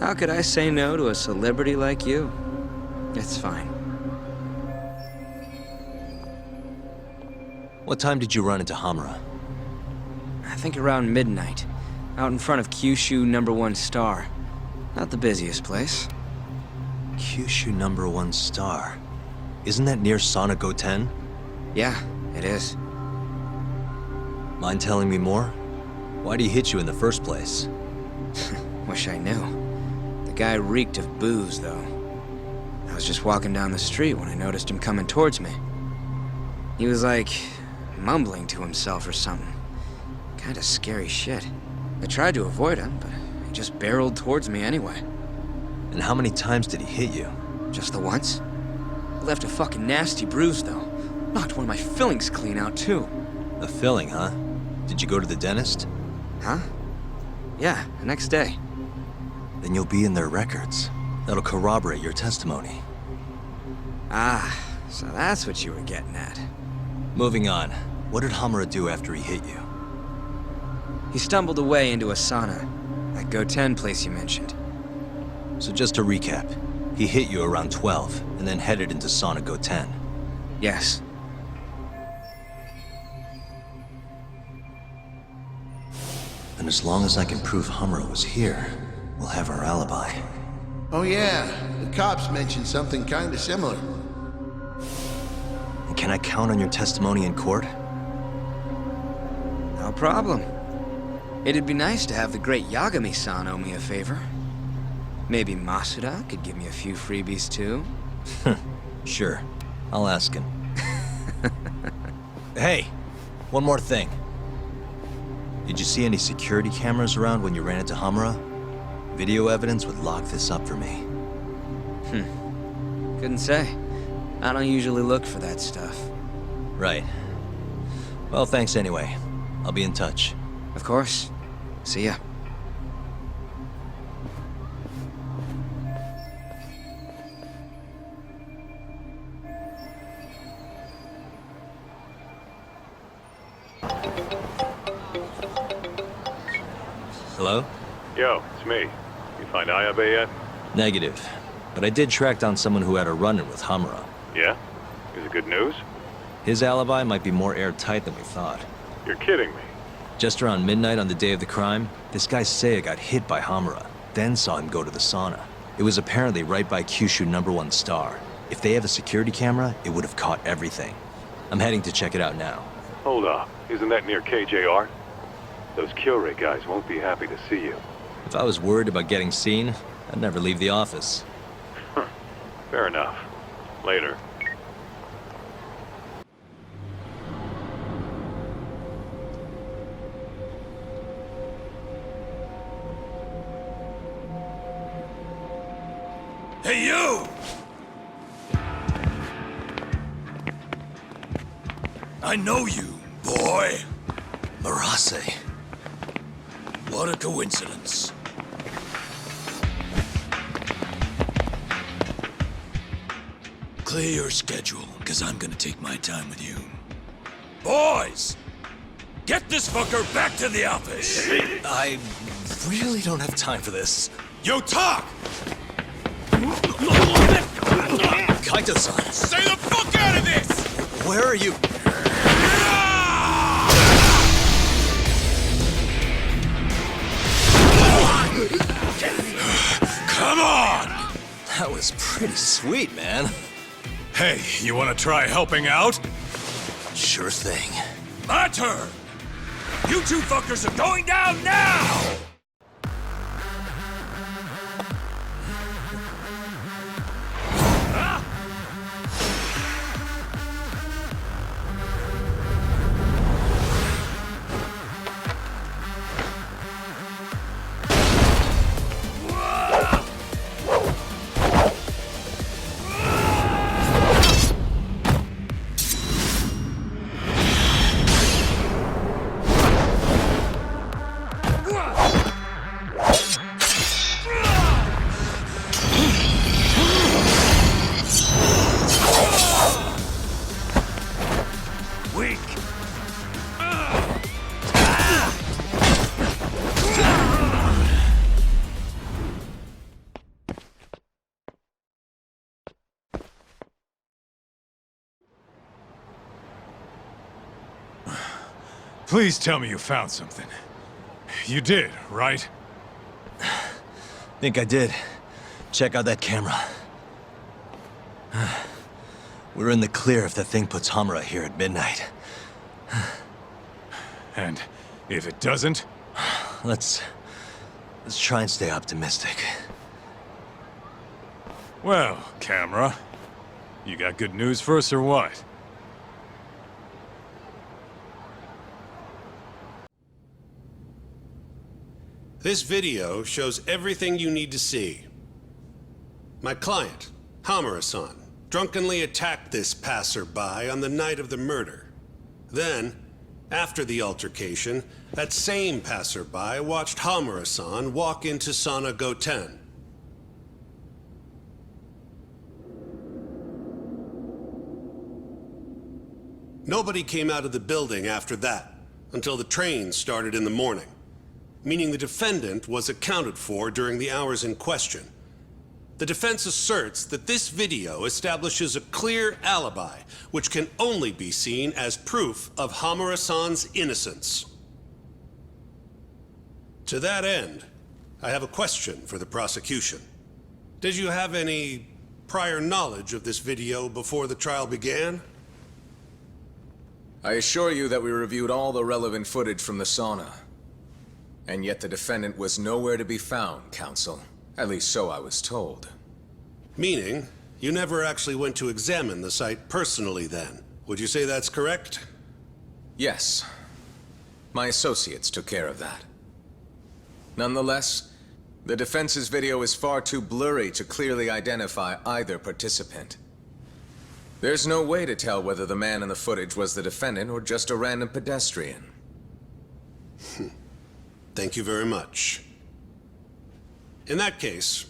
How could I say no to a celebrity like you? It's fine. What time did you run into Hamura? I think around midnight. Out in front of Kyushu #1 Star. Not the busiest place. Kyushu #1 Star. Isn't that near Sonic 10? Yeah, It is. Mind telling me more? Why'd he hit you in the first place? Wish I knew. The guy reeked of booze, though. I was just walking down the street when I noticed him coming towards me. He was like, mumbling to himself or something. Kinda scary shit. I tried to avoid him, but he just barreled towards me anyway. And how many times did he hit you? Just the once. He left a fucking nasty bruise, though. Knocked one of my fillings clean out, too. A filling, huh? Did you go to the dentist? Huh? Yeah, the next day. Then you'll be in their records. That'll corroborate your testimony. Ah, so that's what you were getting at. Moving on. What did Hamura do after he hit you? He stumbled away into a sauna. That Go-10 place you mentioned. So just to recap, he hit you around 12, and then headed into sauna Go-10. Yes. And as long as I can prove Hamura was here, we'll have our alibi. Oh yeah, the cops mentioned something kinda similar. And can I count on your testimony in court? No problem. It'd be nice to have the great Yagami-san owe me a favor. Maybe Masuda could give me a few freebies too? Sure. I'll ask him. Hey, one more thing. Did you see any security cameras around when you ran into Hamura? Video evidence would lock this up for me. Couldn't say. I don't usually look for that stuff. Right. Well, thanks anyway. I'll be in touch. Of course. See ya. Hello? Yo, it's me. You find Ayabe yet? Negative. But I did track down someone who had a run-in with Hamura. Yeah? Is it good news? His alibi might be more airtight than we thought. You're kidding me. Just around midnight on the day of the crime, this guy Seiya got hit by Hamura, then saw him go to the sauna. It was apparently right by Kyushu #1 Star. If they have a security camera, it would have caught everything. I'm heading to check it out now. Hold up. Isn't that near KJR? Those Kyorei guys won't be happy to see you. If I was worried about getting seen, I'd never leave the office. Fair enough. Later. Hey, you! I know you, boy. Marase. What a coincidence. Clear your schedule, because I'm gonna take my time with you. Boys! Get this fucker back to the office! I really don't have time for this. Yo, talk! Kaito-san! Stay the fuck out of this! Where are you? Come on! That was pretty sweet, man. Hey, you wanna try helping out? Sure thing. My turn! You two fuckers are going down now! Please tell me you found something. You did, right? Think I did. Check out that camera. We're in the clear if the thing puts Hamura here at midnight. And if it doesn't? Let's try and stay optimistic. Well, camera, you got good news for us or what? This video shows everything you need to see. My client, Hamura-san, drunkenly attacked this passerby on the night of the murder. Then, after the altercation, that same passerby watched Hamura-san walk into Sana Goten. Nobody came out of the building after that, until the train started in the morning, meaning the defendant was accounted for during the hours in question. The defense asserts that this video establishes a clear alibi, which can only be seen as proof of Hamura-san's innocence. To that end, I have a question for the prosecution. Did you have any prior knowledge of this video before the trial began? I assure you that we reviewed all the relevant footage from the sauna. And yet the defendant was nowhere to be found, counsel. At least so I was told. Meaning, you never actually went to examine the site personally then. Would you say that's correct? Yes. My associates took care of that. Nonetheless, the defense's video is far too blurry to clearly identify either participant. There's no way to tell whether the man in the footage was the defendant or just a random pedestrian. Thank you very much. In that case,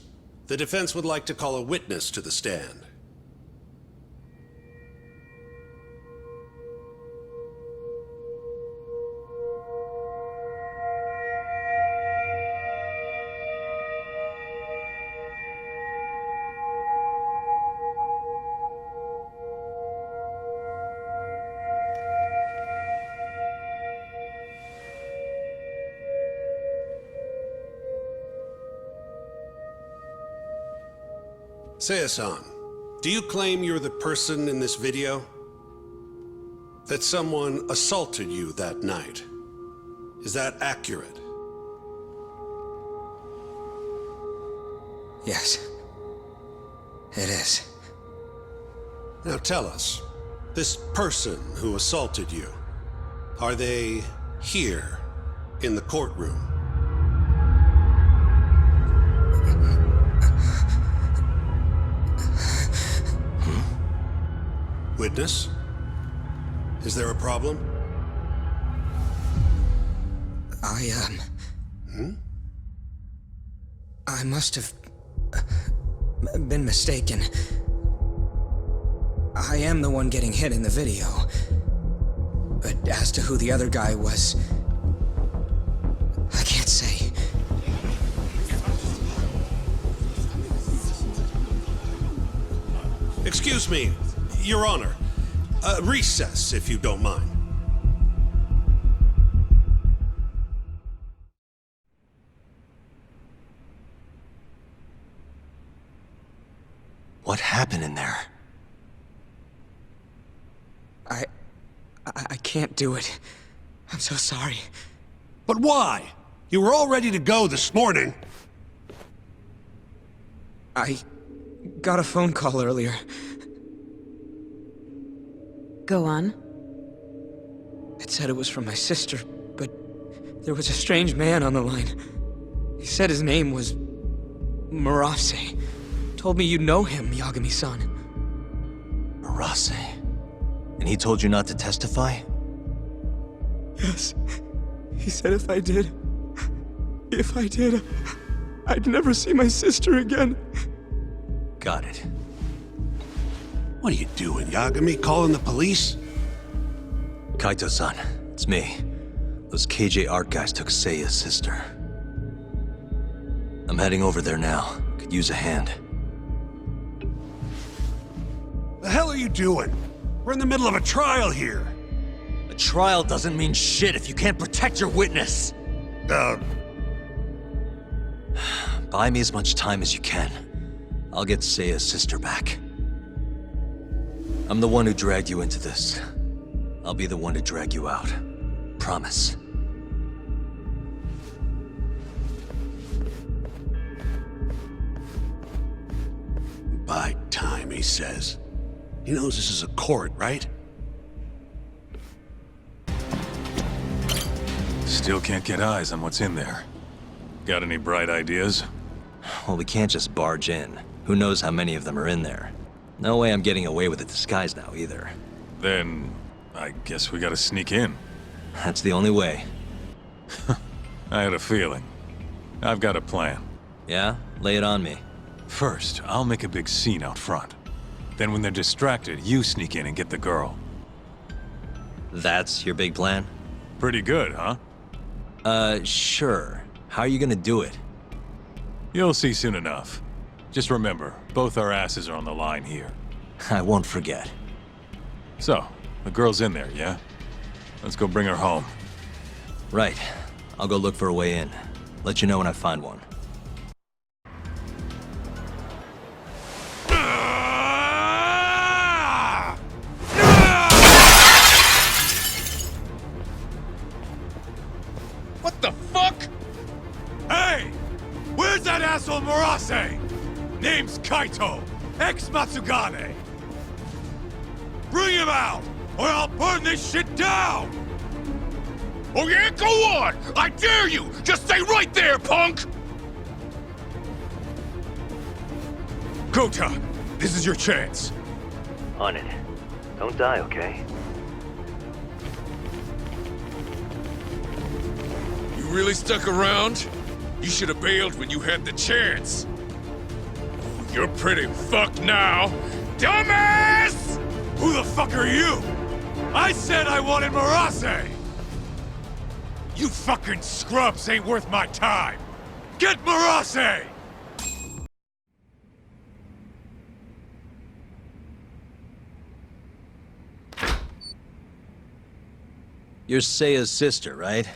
the defense would like to call a witness to the stand. Seiya-san, do you claim you're the person in this video? That someone assaulted you that night? Is that accurate? Yes. It is. Now tell us, this person who assaulted you, are they here in the courtroom? Witness? Is there a problem? I must have been mistaken. I am the one getting hit in the video. But as to who the other guy was, I can't say. Excuse me, Your Honor. Recess, if you don't mind. What happened in there? I can't do it. I'm so sorry. But why? You were all ready to go this morning. I got a phone call earlier. Go on. It said it was from my sister, but there was a strange man on the line. He said his name was Murase. Told me you know him, Yagami-san. Murase? And he told you not to testify? Yes. He said if I did, I'd never see my sister again. Got it. What are you doing, Yagami? Calling the police? Kaito-san, it's me. Those KJ art guys took Seiya's sister. I'm heading over there now. Could use a hand. The hell are you doing? We're in the middle of a trial here. A trial doesn't mean shit if you can't protect your witness. Buy me as much time as you can. I'll get Seiya's sister back. I'm the one who dragged you into this. I'll be the one to drag you out. Promise. By time, he says. He knows this is a court, right? Still can't get eyes on what's in there. Got any bright ideas? Well, we can't just barge in. Who knows how many of them are in there? No way I'm getting away with a disguise now, either. Then, I guess we gotta sneak in. That's the only way. I had a feeling. I've got a plan. Yeah? Lay it on me. First, I'll make a big scene out front. Then when they're distracted, you sneak in and get the girl. That's your big plan? Pretty good, huh? Sure. How are you gonna do it? You'll see soon enough. Just remember, both our asses are on the line here. I won't forget. So, the girl's in there, yeah? Let's go bring her home. Right. I'll go look for a way in. Let you know when I find one. What the fuck? Hey! Where's that asshole Murase? Name's Kaito, ex-Matsugane. Bring him out, or I'll burn this shit down! Oh yeah, go on! I dare you! Just stay right there, punk! Kota, this is your chance. On it. Don't die, okay? You really stuck around? You should have bailed when you had the chance. You're pretty fucked now. Dumbass! Who the fuck are you? I said I wanted Murase! You fucking scrubs ain't worth my time! Get Murase! You're Seiya's sister, right?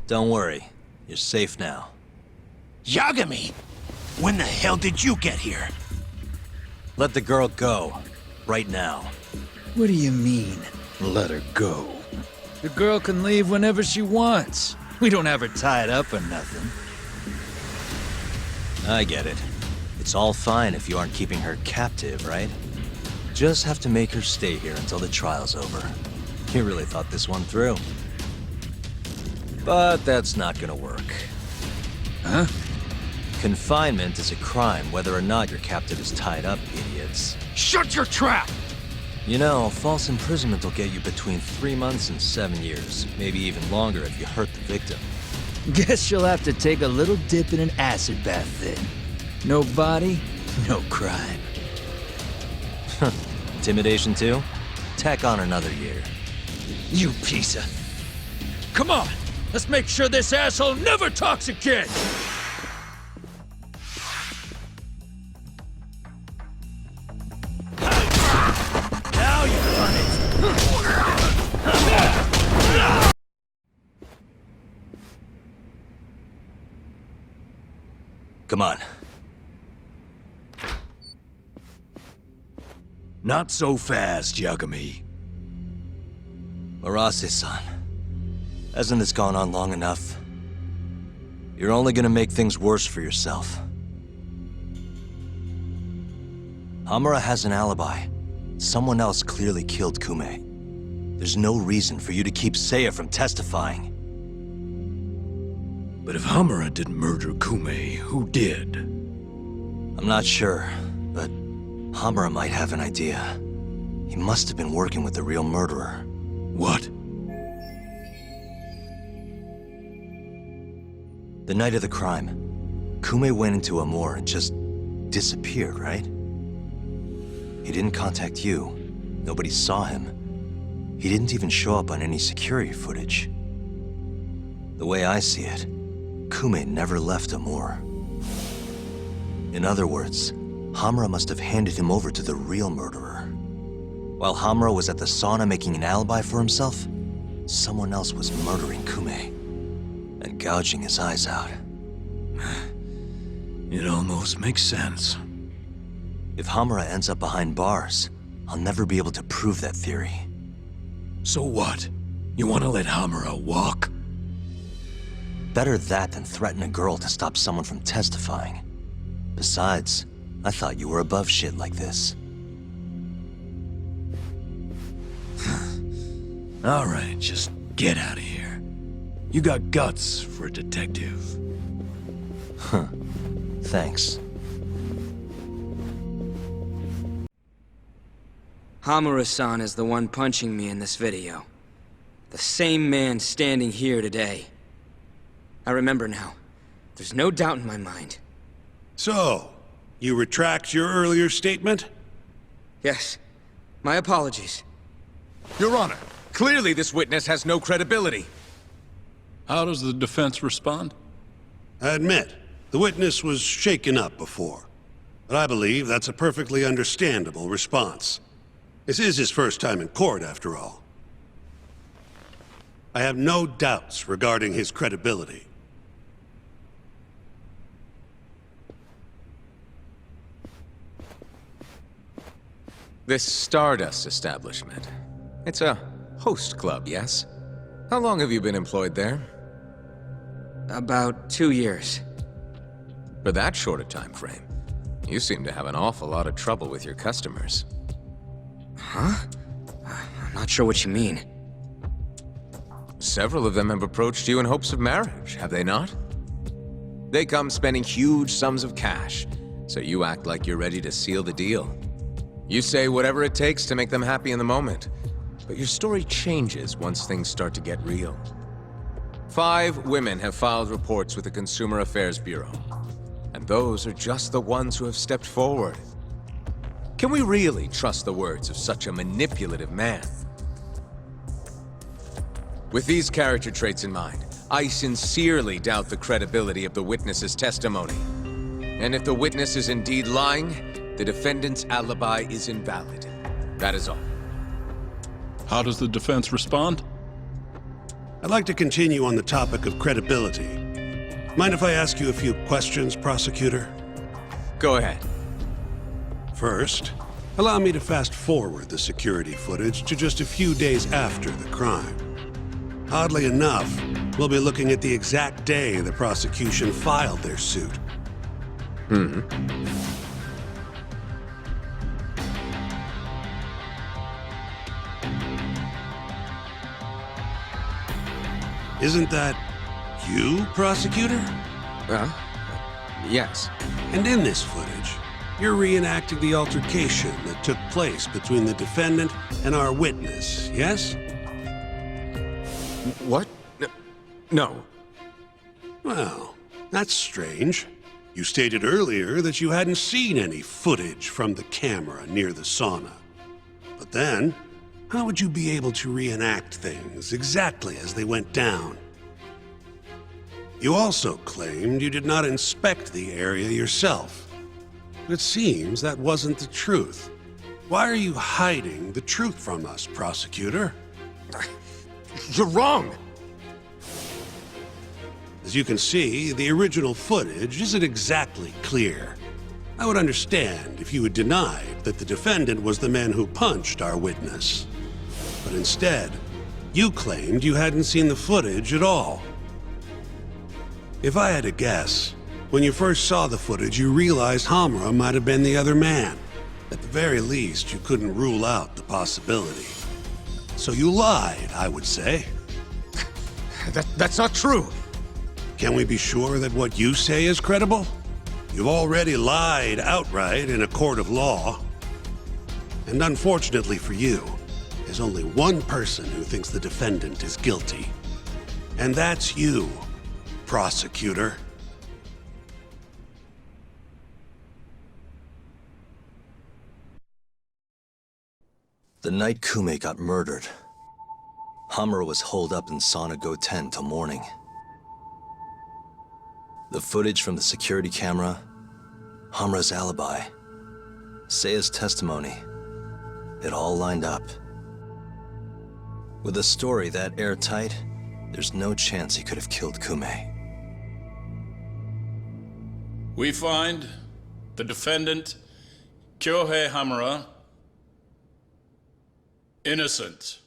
Don't worry. You're safe now. Yagami! When the hell did you get here? Let the girl go. Right now. What do you mean, let her go? The girl can leave whenever she wants. We don't have her tied up or nothing. I get it. It's all fine if you aren't keeping her captive, right? Just have to make her stay here until the trial's over. You really thought this one through. But that's not gonna work. Huh? Confinement is a crime whether or not your captive is tied up, idiots. Shut your trap! You know, false imprisonment will get you between 3 months and 7 years. Maybe even longer if you hurt the victim. Guess you'll have to take a little dip in an acid bath then. No body, no crime. Intimidation too? Tack on another year. You piece of... Come on! Let's make sure this asshole never talks again! Now you're on it! Come on. Not so fast, Yagami. Murase-san, hasn't this gone on long enough? You're only gonna make things worse for yourself. Hamura has an alibi. Someone else clearly killed Kume. There's no reason for you to keep Seiya from testifying. But if Hamura didn't murder Kume, who did? I'm not sure, but Hamura might have an idea. He must have been working with the real murderer. What? The night of the crime, Kume went into Amor and just disappeared, right? He didn't contact you. Nobody saw him. He didn't even show up on any security footage. The way I see it, Kume never left Amor. In other words, Hamura must have handed him over to the real murderer. While Hamura was at the sauna making an alibi for himself, someone else was murdering Kume and gouging his eyes out. It almost makes sense. If Hamura ends up behind bars, I'll never be able to prove that theory. So what? You want to let Hamura walk? Better that than threaten a girl to stop someone from testifying. Besides, I thought you were above shit like this. All right, just get out of here. You got guts for a detective. Huh. Thanks. Hamura-san is the one punching me in this video. The same man standing here today. I remember now. There's no doubt in my mind. So, you retract your earlier statement? Yes. My apologies. Your Honor, clearly this witness has no credibility. How does the defense respond? I admit, the witness was shaken up before. But I believe that's a perfectly understandable response. This is his first time in court, after all. I have no doubts regarding his credibility. This Stardust establishment. It's a host club, yes? How long have you been employed there? About 2 years. For that short a time frame, you seem to have an awful lot of trouble with your customers. Huh? I'm not sure what you mean. Several of them have approached you in hopes of marriage, have they not? They come spending huge sums of cash, so you act like you're ready to seal the deal. You say whatever it takes to make them happy in the moment, but your story changes once things start to get real. 5 women have filed reports with the Consumer Affairs Bureau, and those are just the ones who have stepped forward. Can we really trust the words of such a manipulative man? With these character traits in mind, I sincerely doubt the credibility of the witness's testimony. And if the witness is indeed lying, the defendant's alibi is invalid. That is all. How does the defense respond? I'd like to continue on the topic of credibility. Mind if I ask you a few questions, prosecutor? Go ahead. First, allow me to fast forward the security footage to just a few days after the crime. Oddly enough, we'll be looking at the exact day the prosecution filed their suit. Isn't that you, prosecutor? Yes. And in this footage, you're reenacting the altercation that took place between the defendant and our witness, yes? What? No. Well, that's strange. You stated earlier that you hadn't seen any footage from the camera near the sauna. But then, how would you be able to reenact things exactly as they went down? You also claimed you did not inspect the area yourself. But it seems that wasn't the truth. Why are you hiding the truth from us, prosecutor? You're wrong! As you can see, the original footage isn't exactly clear. I would understand if you had denied that the defendant was the man who punched our witness. But instead, you claimed you hadn't seen the footage at all. If I had to guess, when you first saw the footage, you realized Hamura might have been the other man. At the very least, you couldn't rule out the possibility. So you lied, I would say. That's not true! Can we be sure that what you say is credible? You've already lied outright in a court of law. And unfortunately for you, there's only one person who thinks the defendant is guilty. And that's you, prosecutor. The night Kume got murdered, Hamura was holed up in Sauna Go 10 till morning. The footage from the security camera, Hamura's alibi, Seiya's testimony, it all lined up. With a story that airtight, there's no chance he could have killed Kume. We find the defendant, Kyohei Hamura, innocent.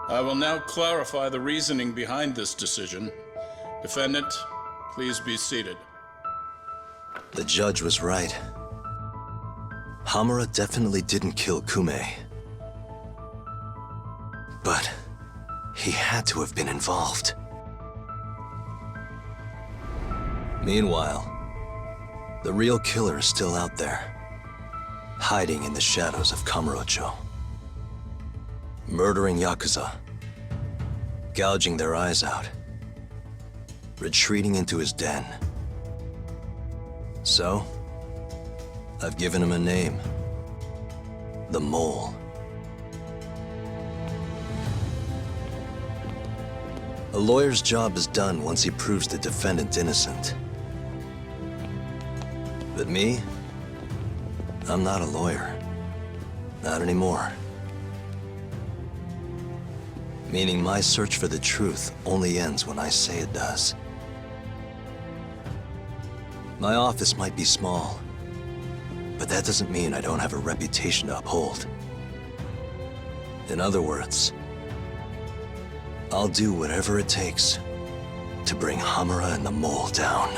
I will now clarify the reasoning behind this decision. Defendant, please be seated. The judge was right. Hamura definitely didn't kill Kume. But he had to have been involved. Meanwhile, the real killer is still out there, hiding in the shadows of Kamurocho. Murdering yakuza, gouging their eyes out, retreating into his den. So, I've given him a name. The Mole. A lawyer's job is done once he proves the defendant innocent. But me? I'm not a lawyer. Not anymore. Meaning my search for the truth only ends when I say it does. My office might be small, but that doesn't mean I don't have a reputation to uphold. In other words, I'll do whatever it takes to bring Hamura and the Mole down.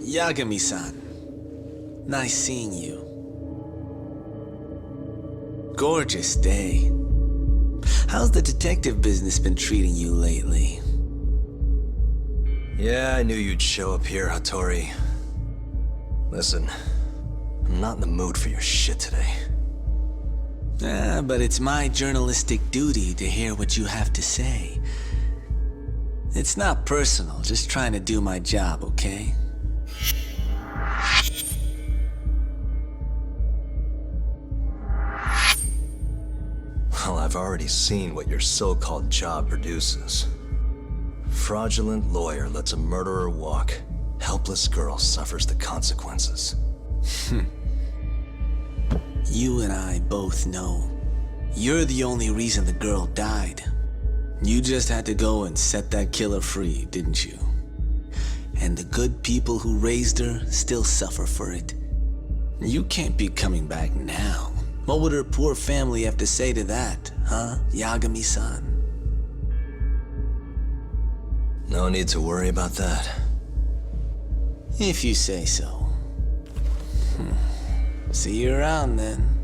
Yagami-san, nice seeing you. Gorgeous day. How's the detective business been treating you lately? Yeah, I knew you'd show up here, Hattori. Listen, I'm not in the mood for your shit today. But it's my journalistic duty to hear what you have to say. It's not personal, just trying to do my job, okay? Well, I've already seen what your so-called job produces. Fraudulent lawyer lets a murderer walk. Helpless girl suffers the consequences. You and I both know. You're the only reason the girl died. You just had to go and set that killer free, didn't you? And the good people who raised her still suffer for it. You can't be coming back now. What would her poor family have to say to that, huh, Yagami-san? No need to worry about that. If you say so. See you around then.